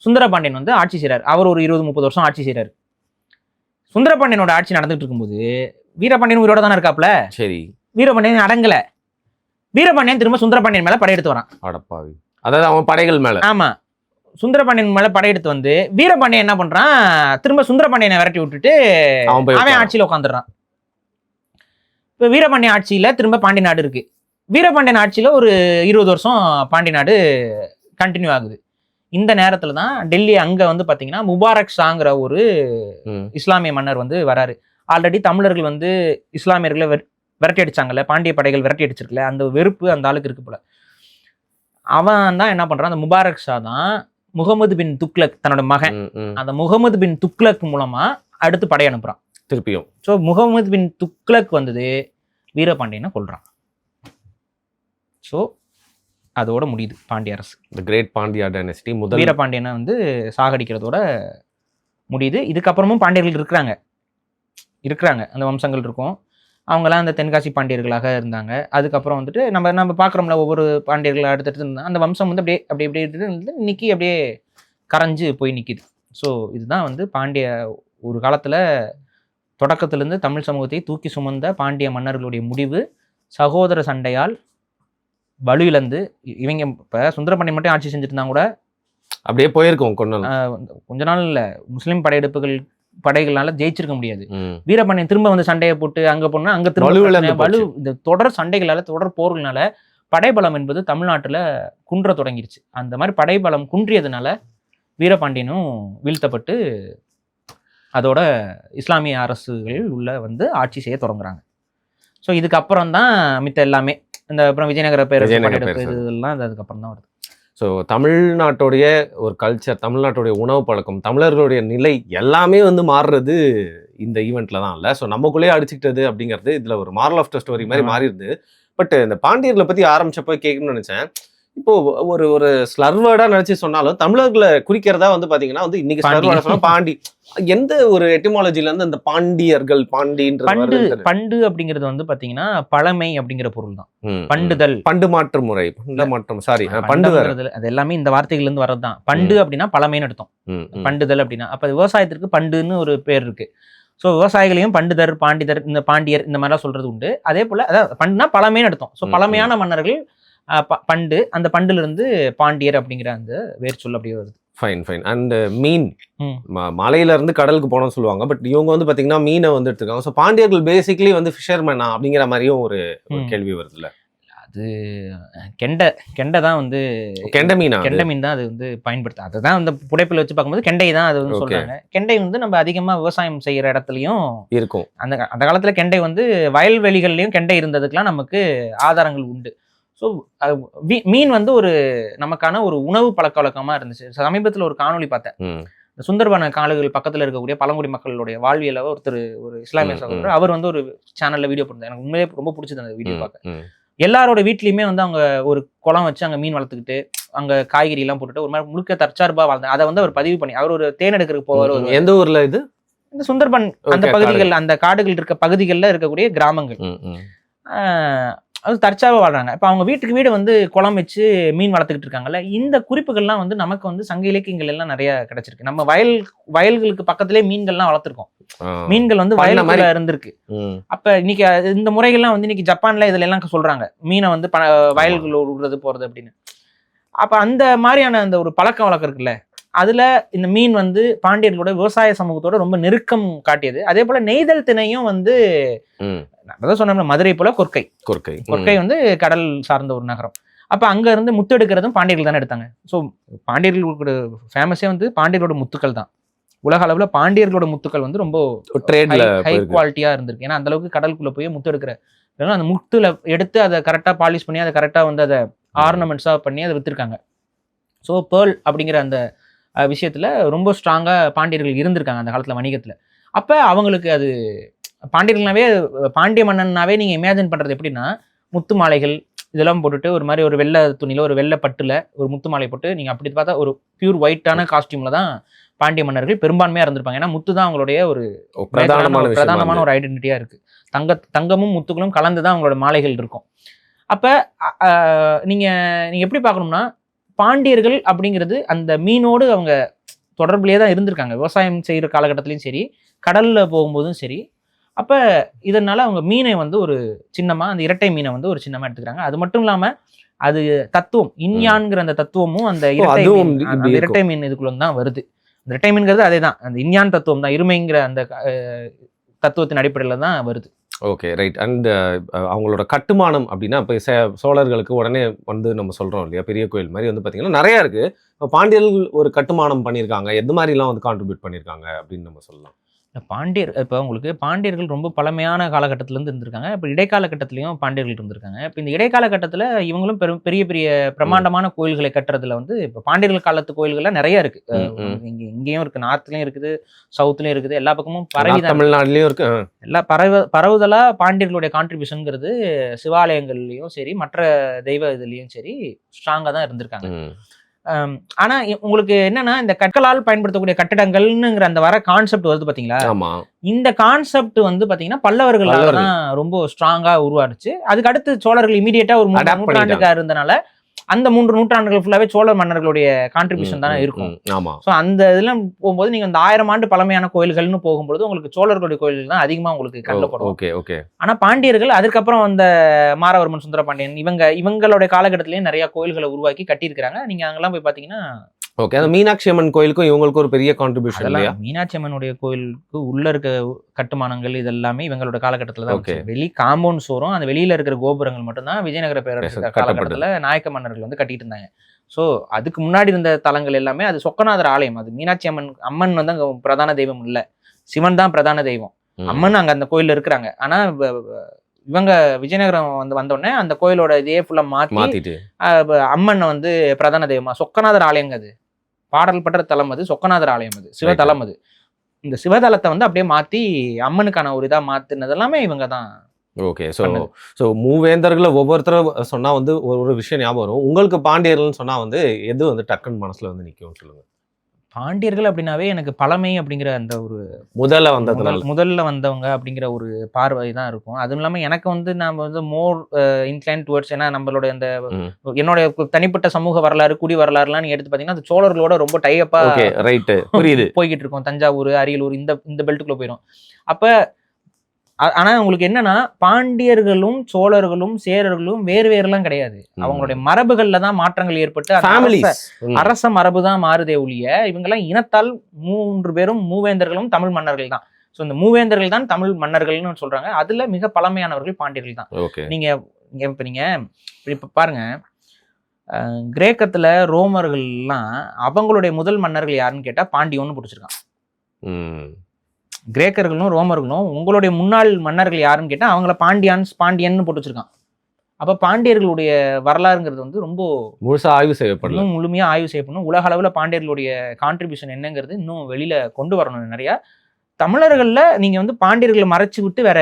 சுந்தர பாண்டியன் வந்து ஆட்சி செய்யறாரு. அவர் ஒரு 20-30 வருஷம் ஆட்சி செய்யறாரு. சுந்தர பாண்டியனோட ஆட்சி நடந்துட்டு இருக்கும்போது வீரபாண்டியன் உயிரோட தானே இருக்காப்ல. சரி, வீரபாண்டியன் அடங்கல. வீரபாண்டியன் திரும்ப சுந்தர பாண்டியன் மேல படையெடுத்து வரான். அடப்பாவி, அதாவது அவன் படைகள் மேல. ஆமா, சுந்தர பாண்டியன் மேல படையெடுத்து வந்து வீரபாண்டியன் என்ன பண்றான், திரும்ப சுந்தர பாண்டியனை விரட்டி விட்டுட்டு அவன் ஆட்சியில உட்காந்துடுறான். இப்ப வீரபாண்டியன் ஆட்சியில திரும்ப பாண்டிய நாடு இருக்கு. வீரபாண்டியன் ஆட்சியில ஒரு 20 வருஷம் பாண்டிய நாடு கண்டினியூ ஆகுது. இந்த நேரத்துல தான் டெல்லி அங்க வந்து பாத்தீங்கன்னா முபாரக் ஷாங்கிற ஒரு இஸ்லாமிய மன்னர் வந்து வராரு. ஆல்ரெடி தமிழர்கள் வந்து இஸ்லாமியர்களை விரட்டி அடிச்சாங்கல்ல, பாண்டிய படைகள் விரட்டி அடிச்சிருக்கல, அந்த வெறுப்பு அந்த ஆளுக்கு இருக்கு போல. அவன் தான் என்ன பண்றான், அந்த முபாரக் ஷா தான் முகமது பின் துக்ளக் தன்னோட மகன், அந்த முகமது பின் துக்ளக் மூலமா அடுத்து படை அனுப்புறான் திருப்பியும். ஸோ முகமது பின் துக்ளக் வந்தது வீரபாண்டியனை கொல்றான். ஸோ அதோட முடியுது பாண்டிய அரசு. தி கிரேட் பாண்டியா டைனஸ்டி முதல் வீரபாண்டியனை வந்து சாகடிக்கிறதோட முடியுது. இதுக்கப்புறமும் பாண்டியர்கள் இருக்கிறாங்க, அந்த வம்சங்கள் இருக்கும். அவங்களாம் அந்த தென்காசி பாண்டியர்களாக இருந்தாங்க. அதுக்கப்புறம் வந்துட்டு நம்ம பார்க்குறோம்ல ஒவ்வொரு பாண்டியர்கள் அடுத்தடுத்து இருந்தால் அந்த வம்சம் வந்து அப்படியே இன்னைக்கு அப்படியே கரைஞ்சு போய் நிற்கிது. ஸோ இதுதான் வந்து பாண்டிய ஒரு காலத்தில் தொடக்கத்திலேருந்து தமிழ் சமூகத்தை தூக்கி சுமந்த பாண்டிய மன்னர்களுடைய முடிவு சகோதர சண்டையால் வலுவிழந்து இவங்க இப்போ சுந்தரபாண்டியன் மட்டும் ஆட்சி செஞ்சுட்டு இருந்தாங்க கூட அப்படியே போயிருக்கோம். கொஞ்ச நாள் இல்லை, முஸ்லீம் படைகள்னால ஜெயிச்சிருக்க முடியாது. வீரபாண்டியன் திரும்ப வந்து சண்டையை போட்டு அங்க போனா அங்க திரும்ப இந்த தொடர் சண்டைகளால தொடர் போர்களால படைபலம் என்பது தமிழ்நாட்டுல குன்ற தொடங்கிருச்சு. அந்த மாதிரி படைபலம் குன்றியதுனால வீரபாண்டியனும் வீழ்த்தப்பட்டு அதோட இஸ்லாமிய அரசுகள் உள்ள வந்து ஆட்சி செய்ய தொடங்குறாங்க. ஸோ இதுக்கப்புறம் தான் மித்த எல்லாமே இந்த அப்புறம் விஜயநகர பேரரசு இதெல்லாம் அதுக்கப்புறம் தான் வருது. ஸோ தமிழ்நாட்டுடைய ஒரு கல்ச்சர், தமிழ்நாட்டுடைய உணவு பழக்கம், தமிழர்களுடைய நிலை எல்லாமே வந்து மாறுறது இந்த ஈவெண்ட்ல தான் இல்லை. ஸோ நமக்குள்ளேயே அடிச்சுக்கிட்டது அப்படிங்கிறது இதுல ஒரு மாரல் ஆஃப் த ஸ்டோரி மாதிரி மாறிடுது. பட் இந்த பாண்டியர்களை பத்தி ஆரம்பிச்சப்போ கேட்கணும்னு நினைச்சேன். இப்போ ஒரு ஸ்லர்வேர்டா நினைச்சு சொன்னாலும் தமிழர்களை குறிக்கிறதா வந்து பாத்தீங்கன்னா வந்து இன்னைக்கு ஸ்லர்வேர்டா சொன்னா பாண்டி, எந்த ஒரு எட்டிமாலஜில இருந்து அந்த பாண்டியர்கள் பண்டு அப்படிங்கிறது வந்து பாத்தீங்கன்னா பழமை அப்படிங்கிற பொருள் தான். பண்டுதல், பண்டு மாற்று முறை, பண்டு அது எல்லாமே இந்த வார்த்தைகள்ல இருந்து வர்றதுதான். பண்டு அப்படின்னா பழமைன்னு அர்த்தம். பண்டுதல் அப்படின்னா அப்ப விவசாயத்திற்கு பண்டுன்னு ஒரு பேர் இருக்கு. ஸோ விவசாயிகளையும் பண்டுதர், பாண்டிதர், இந்த பாண்டியர் இந்த மாதிரிலாம் சொல்றது உண்டு. அதே போல அதாவது பண்டுனா பழமைன்னு அர்த்தம். ஸோ பழமையான மன்னர்கள் பண்டு, அந்த பண்டுல இருந்து பாண்டியர் அப்படிங்கிற அந்த வேர் சொல் அப்படியே வருது. ஃபைன். அண்ட் மீன் மலையில இருந்து கடலுக்கு போனோம்னு சொல்லுவாங்க. பட் இவங்க வந்து பாத்தீங்கன்னா மீனை வந்து எடுத்துருக்காங்க. ஸோ பாண்டியர்கள் பேசிக்கலி வந்து ஃபிஷர்மேனா அப்படிங்கிற மாதிரியும் ஒரு கேள்வி வருதுல்ல. அது கெண்டை தான் வந்து கெண்டை மீன் தான் அது வந்து பயன்படுத்த, அதுதான் அந்த புடைப்பில் வச்சு பார்க்கும்போது கெண்டை தான் அது வந்து சொல்றாங்க. கெண்டை வந்து நம்ம அதிகமா விவசாயம் செய்யற இடத்துலயும் இருக்கும். அந்த காலத்துல கெண்டை வந்து வயல்வெளிகள்லயும் கெண்டை இருந்ததுக்கெல்லாம் நமக்கு ஆதாரங்கள் உண்டு. ஸோ மீன் வந்து ஒரு நமக்கான ஒரு உணவு பழக்க வழக்கமா இருந்துச்சு. சமீபத்தில் ஒரு காணொளி பார்த்தேன். இந்த சுந்தர்பன காடுகள் பக்கத்தில் இருக்கக்கூடிய பழங்குடி மக்களுடைய வாழ்வியல ஒரு இஸ்லாமிய சகோதரர் அவர் வந்து ஒரு சேனல்ல வீடியோ போட்டார். எனக்கு உண்மையிலே ரொம்ப பிடிச்சது அந்த வீடியோ பார்க்க. எல்லாரோட வீட்லயுமே வந்து அவங்க ஒரு குளம் வச்சு அங்க மீன் வளர்த்துக்கிட்டு அங்க காய்கறி எல்லாம் போட்டுட்டு ஒரு மாதிரி முழுக்க தற்சார்பா வாழ்ந்தாங்க. அதை வந்து அவர் பதிவு பண்ணி அவர் ஒரு தேன் எடுக்கிறதுக்கு போவார். எந்த ஊர்ல இது? இந்த சுந்தர்பன் அந்த பகுதிகள், அந்த காடுகள் இருக்க பகுதிகளில் இருக்கக்கூடிய கிராமங்கள். அது தற்சார்பா வாழ்றாங்க. இப்போ அவங்க வீட்டுக்கு வீடு வந்து குளம் வச்சு மீன் வளர்த்துக்கிட்டு இருக்காங்கல்ல, இந்த குறிப்புகள்லாம் வந்து நமக்கு வந்து சங்க இலக்கியங்கள் எல்லாம் நிறைய கிடைச்சிருக்கு. நம்ம வயல்களுக்கு பக்கத்திலே மீன்கள்லாம் வளர்த்துருக்கோம். மீன்கள் வந்து வயலுக்குள்ள இருந்திருக்கு. அப்ப இன்னைக்கு இந்த முறைகள்லாம் வந்து இன்னைக்கு ஜப்பான்ல இதுல எல்லாம் சொல்றாங்க, மீனை வந்து வயல்கள் விடுறது போறது அப்படின்னு. அப்ப அந்த மாதிரியான அந்த ஒரு பழக்க வழக்கம் இருக்குல்ல, அதுல இந்த மீன் வந்து பாண்டியர்களோட விவசாய சமூகத்தோட ரொம்ப நெருக்கம் காட்டியது. அதே போல நெய்தல் திணையும் வந்து அதான் சொன்னோம்ல, மதுரை போல கொற்கை வந்து கடல் சார்ந்த ஒரு நகரம். அப்ப அங்க இருந்து முத்து எடுக்கிறதும் பாண்டியர்கள் தானே எடுத்தாங்க. ஸோ பாண்டியர்களோட ஃபேமஸே வந்து பாண்டியர்களோட முத்துக்கள் தான். உலக அளவுல பாண்டியர்களோட முத்துக்கள் வந்து ரொம்ப ஹை குவாலிட்டியா இருந்திருக்கு. ஏன்னா அந்த அளவுக்கு கடலுக்குள்ள போய் முத்து எடுக்கிற அந்த முத்துல எடுத்து அதை கரெக்டா பாலிஷ் பண்ணி அதை கரெக்டா வந்து அதை ஆர்னமெண்ட்ஸா பண்ணி அதை வித்துருக்காங்க. ஸோ பேர்ல் அப்படிங்கிற அந்த விஷயத்துல ரொம்ப ஸ்ட்ராங்கா பாண்டியர்கள் இருந்திருக்காங்க அந்த காலத்துல வணிகத்துல. அப்ப அவங்களுக்கு அது பாண்டியர்கள்னாவே, பாண்டிய மன்னன்னாவே நீங்க இமேஜின் பண்றது எப்படின்னா, முத்து மாலைகள் இதெல்லாம் போட்டுட்டு ஒரு மாதிரி ஒரு வெள்ளை துணியில ஒரு வெள்ளை பட்டுல ஒரு முத்து மாலை போட்டு நீங்க அப்படி பார்த்தா ஒரு பியூர் ஒயிட்டான காஸ்டியூம்ல தான் பாண்டிய மன்னர்கள் பெரும்பான்மையா இருந்திருப்பாங்க. ஏன்னா முத்து தான் அவங்களுடைய ஒரு பிரதானமான ஒரு ஐடென்டிட்டியா இருக்கு. தங்கமும் முத்துக்களும் கலந்துதான் அவங்களோட மாலைகள் இருக்கும். அப்ப நீங்க எப்படி பார்க்கணும்னா, பாண்டியர்கள் அப்படிங்கிறது அந்த மீனோடு அவங்க தொடர்புலேயே தான் இருந்திருக்காங்க. விவசாயம் செய்யற காலகட்டத்திலையும் சரி, கடல்ல போகும்போதும் சரி. அப்ப இதனால அவங்க மீனை வந்து ஒரு சின்னமா, அந்த இரட்டை மீனை வந்து ஒரு சின்னமா எடுத்துக்கிறாங்க. அது மட்டும் இல்லாம அது தத்துவம் இன்யான்ங்கிற அந்த தத்துவமும் அந்த இரட்டை மீன் இதுக்குள்ள தான் வருது. அந்த இரட்டை மீன்கிறது அதே தான், அந்த இன்யான் தத்துவம் தான், இருமைங்கிற அந்த தத்துவத்தின் அடிப்படையில தான் வருது. Okay, right. அண்ட் அவங்களோட கட்டுமானம் அப்படின்னா இப்போ சோழர்களுக்கு உடனே வந்து நம்ம சொல்கிறோம் இல்லையா, பெரிய கோயில் மாதிரி வந்து பார்த்தீங்கன்னா நிறையா இருக்குது. இப்போ பாண்டியர்கள் ஒரு கட்டுமானம் பண்ணியிருக்காங்க, எது மாதிரிலாம் வந்து கான்ட்ரிபியூட் பண்ணியிருக்காங்க அப்படின்னு நம்ம சொல்லலாம். இப்போ உங்களுக்கு பாண்டியர்கள் ரொம்ப பழமையான காலகட்டத்திலேருந்து இருந்திருக்காங்க. இப்போ இடைக்கால கட்டத்திலையும் பாண்டியர்கள் இருந்திருக்காங்க. இப்போ இந்த இடைக்கால கட்டத்தில் இவங்களும் பெரிய பெரிய பிரம்மாண்டமான கோயில்களை கட்டுறதுல வந்து இப்போ பாண்டியர்கள் காலத்து கோயில்கள்லாம் நிறைய இருக்கு. இங்கேயும் இருக்கு, நார்த்லயும் இருக்குது, சவுத்லயும் இருக்குது, எல்லா பக்கமும் பரவி, தமிழ்நாட்டிலையும் இருக்கு. எல்லா பரவுதலா பாண்டியர்களுடைய கான்ட்ரிபியூஷன்ங்கிறது சிவாலயங்கள்லயும் சரி, மற்ற தெய்வ இதுலயும் சரி ஸ்ட்ராங்கா தான் இருந்திருக்காங்க. ஆனா உங்களுக்கு என்னன்னா, இந்த கற்களால் பயன்படுத்தக்கூடிய கட்டடங்கள்ங்கிற அந்த வர கான்செப்ட் வருது பாத்தீங்களா, இந்த கான்செப்ட் வந்து பாத்தீங்கன்னா பல்லவர்களால தான் ரொம்ப ஸ்ட்ராங்கா உருவாடுச்சு. அதுக்கு அடுத்து சோழர்கள் இமீடியட்டா ஒரு 3 நூற்றாண்டுக்கா இருந்தனால அந்த 3 நூற்றாண்டுகள் ஃபுல்லாவே சோழ மன்னர்களுடைய கான்ட்ரிபியூஷன் தானே இருக்கும். ஸோ அந்த இதெல்லாம் போகும்போது நீங்க இந்த 1000 ஆண்டு பழமையான கோயில்கள்னு போகும்போது உங்களுக்கு சோழர்களுடைய கோயில்கள் தான் அதிகமா உங்களுக்கு கண்டப்படும். ஆனா பாண்டியர்கள் அதுக்கப்புறம் வந்த மாரவர்மன், சுந்தர பாண்டியன், இவங்களுடைய காலகட்டத்திலேயே நிறைய கோயில்களை உருவாக்கி கட்டியிருக்கிறாங்க. நீங்க அங்கெல்லாம் போய் பாத்தீங்கன்னா ஓகே, அந்த மீனாட்சி அம்மன் கோயிலுக்கும் இவங்களுக்கு ஒரு பெரிய கான்ட்ரிபியூஷன் இல்லையா? மீனாட்சி அம்மனுடைய கோயிலுக்கு உள்ள இருக்க கட்டுமானங்கள் இதெல்லாமே இவங்களோட காலகட்டத்தில் தான். வெளி காம்பவுண்ட் சோறும் அந்த வெளியில இருக்கிற கோபுரங்கள் மட்டும்தான் விஜயநகர பேரரசு காலகட்டத்தில் நாயக்க மன்னர்கள் வந்து கட்டிட்டு இருந்தாங்க. ஸோ அதுக்கு முன்னாடி இருந்த தலங்கள் எல்லாமே அது சொக்கநாதர் ஆலயம். அது மீனாட்சி அம்மன் வந்து அங்க பிரதான தெய்வம் இல்லை, சிவன் தான் பிரதான தெய்வம். அம்மன் அங்க அந்த கோயில்ல இருக்கிறாங்க. ஆனா இவங்க விஜயநகரம் வந்தோடனே அந்த கோயிலோட இதே ஃபுல்லா மாத்திட்டு அம்மன் வந்து பிரதான தெய்வமா, சொக்கநாதர் ஆலயங்க அது பாடல் பெற்ற தலம், அது சொக்கநாதர் ஆலயம், அது சிவதலம். அது இந்த சிவதலத்தை வந்து அப்படியே மாத்தி அம்மனுக்கான ஒரு இதா மாத்தினது எல்லாமே இவங்க தான். ஓகே, ஸோ மூவேந்தர்களை ஒவ்வொருத்தரும் சொன்னா வந்து ஒரு விஷயம் ஞாபகம் வரும். உங்களுக்கு பாண்டியர்கள்னு சொன்னா வந்து எது வந்து டக்குன்னு மனசுல வந்து நிற்கும் சொல்லுங்க. பாண்டியர்கள் அப்படின்னாவே எனக்கு பழமை அப்படிங்கிற அந்த ஒரு முதல்ல வந்தவங்க அப்படிங்கிற ஒரு பார்வை தான் இருக்கும். அதுவும் இல்லாமல் எனக்கு வந்து நான் வந்து மோர் இன்க்ளைன் டுவர்ட்ஸ், ஏன்னா நம்மளுடைய அந்த என்னோட தனிப்பட்ட சமூக வரலாறு, குடி வரலாறுலாம் நீங்க எடுத்து பார்த்தீங்கன்னா அது சோழர்களோட ரொம்ப டைப்பா போய்கிட்டு இருக்கோம். தஞ்சாவூர், அரியலூர் இந்த பெல்ட்டுக்குள்ள போயிடும். அப்ப ஆனா உங்களுக்கு என்னன்னா, பாண்டியர்களும் சோழர்களும் சேரர்களும் வேறுலாம் கிடையாது. அவங்களுடைய மரபுகள்ல தான் மாற்றங்கள் ஏற்பட்டு அரச மரபு தான் மாறுதே ஒழிய இவங்கெல்லாம் இனத்தால் 3 பேரும் மூவேந்தர்களும் தமிழ் மன்னர்கள் தான். ஸோ இந்த மூவேந்தர்கள் தான் தமிழ் மன்னர்கள்னு சொல்றாங்க. அதுல மிக பழமையானவர்கள் பாண்டியர்கள் தான். நீங்க இப்ப பாருங்க, கிரேக்கத்துல ரோமர்கள்லாம் அவங்களுடைய முதல் மன்னர்கள் யாருன்னு கேட்டா பாண்டியன்னு பிடிச்சிருக்கான். கிரேக்கர்களும் ரோமர்களும் உங்களுடைய முன்னாள் மன்னர்கள் யாருன்னு கேட்டா அவங்கள பாண்டியன்னு போட்டு வச்சிருக்கான். அப்ப பாண்டியர்களுடைய வரலாறுங்கிறது வந்து ரொம்ப முழுசா ஆய்வு செய்யப்படல. இன்னும் முழுமையா ஆய்வு செய்யப்படணும். உலக அளவுல பாண்டியர்களுடைய கான்ட்ரிபியூஷன் என்னங்கிறது இன்னும் வெளியில கொண்டு வரணும் நிறைய. தமிழர்கள்ல நீங்க வந்து பாண்டியர்களை மறைச்சு விட்டு வேற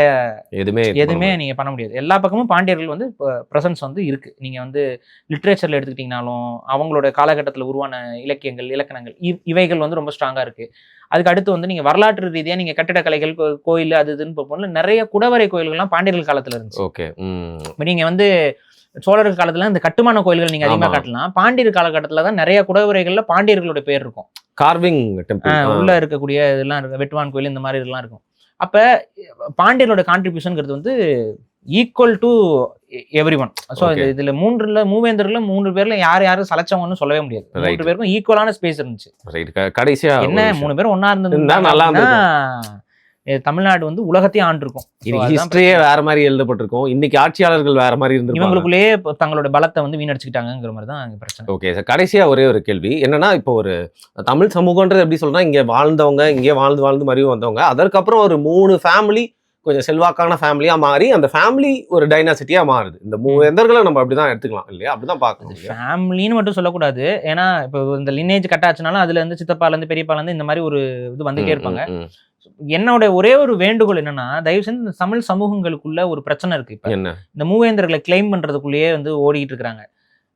எதுவுமே நீங்க பண்ண முடியாது. எல்லா பக்கமும் பாண்டியர்கள் வந்து பிரசன்ஸ் வந்து இருக்கு. நீங்க வந்து லிட்ரேச்சர்ல எடுத்துக்கிட்டீங்கனாலும் அவங்களோட காலகட்டத்தில் உருவான இலக்கியங்கள், இலக்கணங்கள் இவைகள் வந்து ரொம்ப ஸ்ட்ராங்கா இருக்கு. அதுக்கு அடுத்து வந்து நீங்க வரலாற்று ரீதியா நீங்க கட்டிடக்கலைகள், கோயில் அது இதுன்னு பார்ப்போம்ல, நிறைய குடவரை கோயில்கள்லாம் பாண்டியர்கள் காலத்துல இருந்துச்சு. ஓகே. நீங்க வந்து சோழர்கள் காலத்துல இந்த கட்டுமான கோயில்கள் நீங்க அதிகமா காட்டலாம். பாண்டியர் காலகட்டத்துல தான் நிறைய குடவரைகள்ல பாண்டியர்களோட பேர் இருக்கும். கார்விங் டெம்பிள் உள்ள இருக்கக்கூடிய இதெல்லாம் இருக்கு. வெட்டுவான் கோயில் இந்த மாதிரி இதெல்லாம் இருக்கும். அப்ப பாண்டியரோட கான்ட்ரிபியூஷன்ங்கிறது வந்து ஈக்குவல் டு எவ்ரிஒன். ஸோ இதுல மூவேந்தர்ல 3 பேர்ல யாரும் சலைச்சவங்கன்னு சொல்லவே முடியாது. 3 பேருக்கும் ஈக்குவலான ஸ்பேஸ் இருந்துச்சு. கடைசியா என்ன 3 பேரும் ஒன்னா இருந்தது தமிழ்நாடு வந்து உலகத்தையும் ஆண்டிருக்கும். ஹிஸ்டரியே வேற மாதிரி எழுதப்பட்டிருக்கும். இன்னைக்கு ஆட்சியாளர்கள் வேற மாதிரி இருந்து இவங்களுக்குள்ளேயே தங்களோட பலத்தை வந்து வீணடிச்சுக்கிட்டாங்கிற மாதிரி தான் பிரச்சனை. ஓகே சார், கடைசியா ஒரே ஒரு கேள்வி என்னன்னா, இப்போ ஒரு தமிழ் சமூகன்றது எப்படி சொல்றா, இங்க வாழ்ந்தவங்க, இங்கே வாழ்ந்து மறிவு வந்தவங்க, அதற்கப்புறம் ஒரு 3 ஃபேமிலி கொஞ்சம் செல்வாக்கான ஃபேமிலியா மாறி அந்த ஃபேமிலி ஒரு டைனாசிட்டியா மாறுது. இந்த மூவேந்தர்களை நம்ம அப்படிதான் எடுத்துக்கலாம் இல்லையா? அப்படிதான் பார்க்கணும். ஃபேமிலின்னு மட்டும் சொல்லக்கூடாது. ஏன்னா இப்போ இந்த லினேஜ் கட்டாச்சுனாலும் அதுல இருந்து சித்தப்பால இருந்து பெரியப்பால இருந்து இந்த மாதிரி ஒரு இது வந்துட்டே இருப்பாங்க. என்னோட ஒரே ஒரு வேண்டுகோள் என்னன்னா, தயவு செஞ்சு இந்த தமிழ் சமூகங்களுக்குள்ள ஒரு பிரச்சனை இருக்கு. இப்ப இந்த மூவேந்தர்களை கிளைம் பண்றதுக்குள்ளேயே வந்து ஓடிட்டு இருக்காங்க.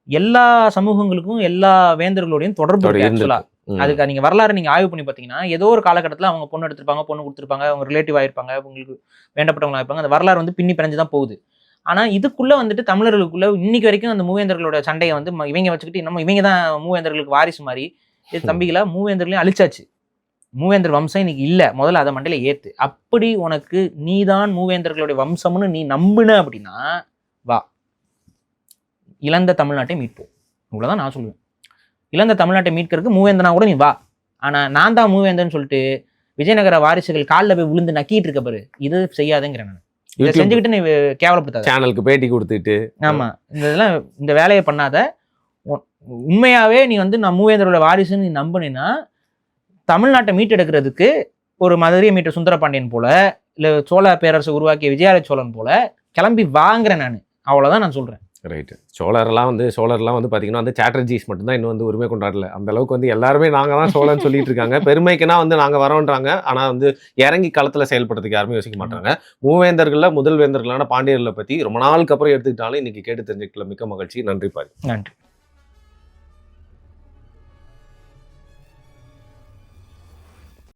எல்லா சமூகங்களுக்கும் எல்லா வேந்தர்களோடையும் தொடர்பு இருக்கு. அதுக்கு நீங்க வரலாறு நீங்க ஆய்வு பண்ணி பாத்தீங்கன்னா, ஏதோ ஒரு காலகட்டத்துல அவங்க பொண்ணு எடுத்திருப்பாங்க, பொண்ணு கொடுத்திருப்பாங்க, அவங்க ரிலேட்டிவ் ஆயிருப்பாங்க, உங்களுக்கு வேண்டப்பட்டவங்க ஆயிருப்பாங்க. அந்த வரலாறு வந்து பின்னி பிணைஞ்சுதான் போகுது. ஆனா இதுக்குள்ள வந்துட்டு தமிழர்களுக்குள்ள இன்னைக்கு வரைக்கும் அந்த மூவேந்தர்களோட சண்டையை வந்து இவங்க வச்சுக்கிட்டு நம்ம இவங்க தான் மூவேந்தர்களுக்கு வாரிசு மாதிரி தம்பிகளா மூவேந்தர்களையும் அழிச்சாச்சு. மூவேந்தர் வம்சம் இன்னைக்கு இல்ல. முதல்ல அதை மண்டையில ஏத்து. அப்படி உனக்கு நீதான் மூவேந்தர்களுடைய வம்சம்னு நீ நம்புன அப்படின்னா வா, இழந்த தமிழ்நாட்டை மீட்போம். இவ்வளவுதான் நான் சொல்லுவேன். இழந்த தமிழ்நாட்டை மீட்கிறதுக்கு மூவேந்தனா கூட நீ வா. ஆனா நான் தான் மூவேந்தன் சொல்லிட்டு விஜயநகர வாரிசுகள் காலில் போய் விழுந்து நக்கிட்டு இருக்க பாரு, இது செய்யாதுங்கிறேன். நான் இதை செஞ்சுக்கிட்டு நீ கேவலப்படுத்தாத. சேனலுக்கு பேட்டி கொடுத்துட்டு ஆமா, இதெல்லாம் இந்த வேலையை பண்ணாத. உண்மையாவே நீ வந்து நான் மூவேந்தரோட வாரிசுன்னு நீ நம்பினா தமிழ்நாட்டை மீட்டெடுக்கிறதுக்கு ஒரு மதுரையை மீட்ட சுந்தரபாண்டியன் போல, இல்ல சோழ பேரரசு உருவாக்கிய விஜயாலய சோழன் போல கிளம்பி வாங்குறேன் நான். அவ்வளவுதான் நான் சொல்றேன். ரைட்டு. சோழர்லாம் வந்து பார்த்தீங்கன்னா வந்து சாட்டர்ஜிஸ் மட்டும்தான் இன்னும் வந்து உரிமை கொண்டாடல. அந்த அளவுக்கு வந்து எல்லாருமே நாங்கள் தான் சோழன்னு சொல்லிட்டு இருக்காங்க. பெருமைக்குன்னா வந்து நாங்கள் வரோன்றாங்க. ஆனால் வந்து இறங்கி களத்தில் செயல்படுறதுக்கு யாருமே யோசிக்க மாட்டாங்க. மூவேந்தர்களில் முதல் வேந்தர்களான பாண்டியர்களை பற்றி ரொம்ப நாளுக்கு அப்புறம் எடுத்துக்கிட்டாலும் இன்னைக்கு கேட்டு தெரிஞ்சுக்கல. மிக்க மகிழ்ச்சி. நன்றி பாரு. நன்றி.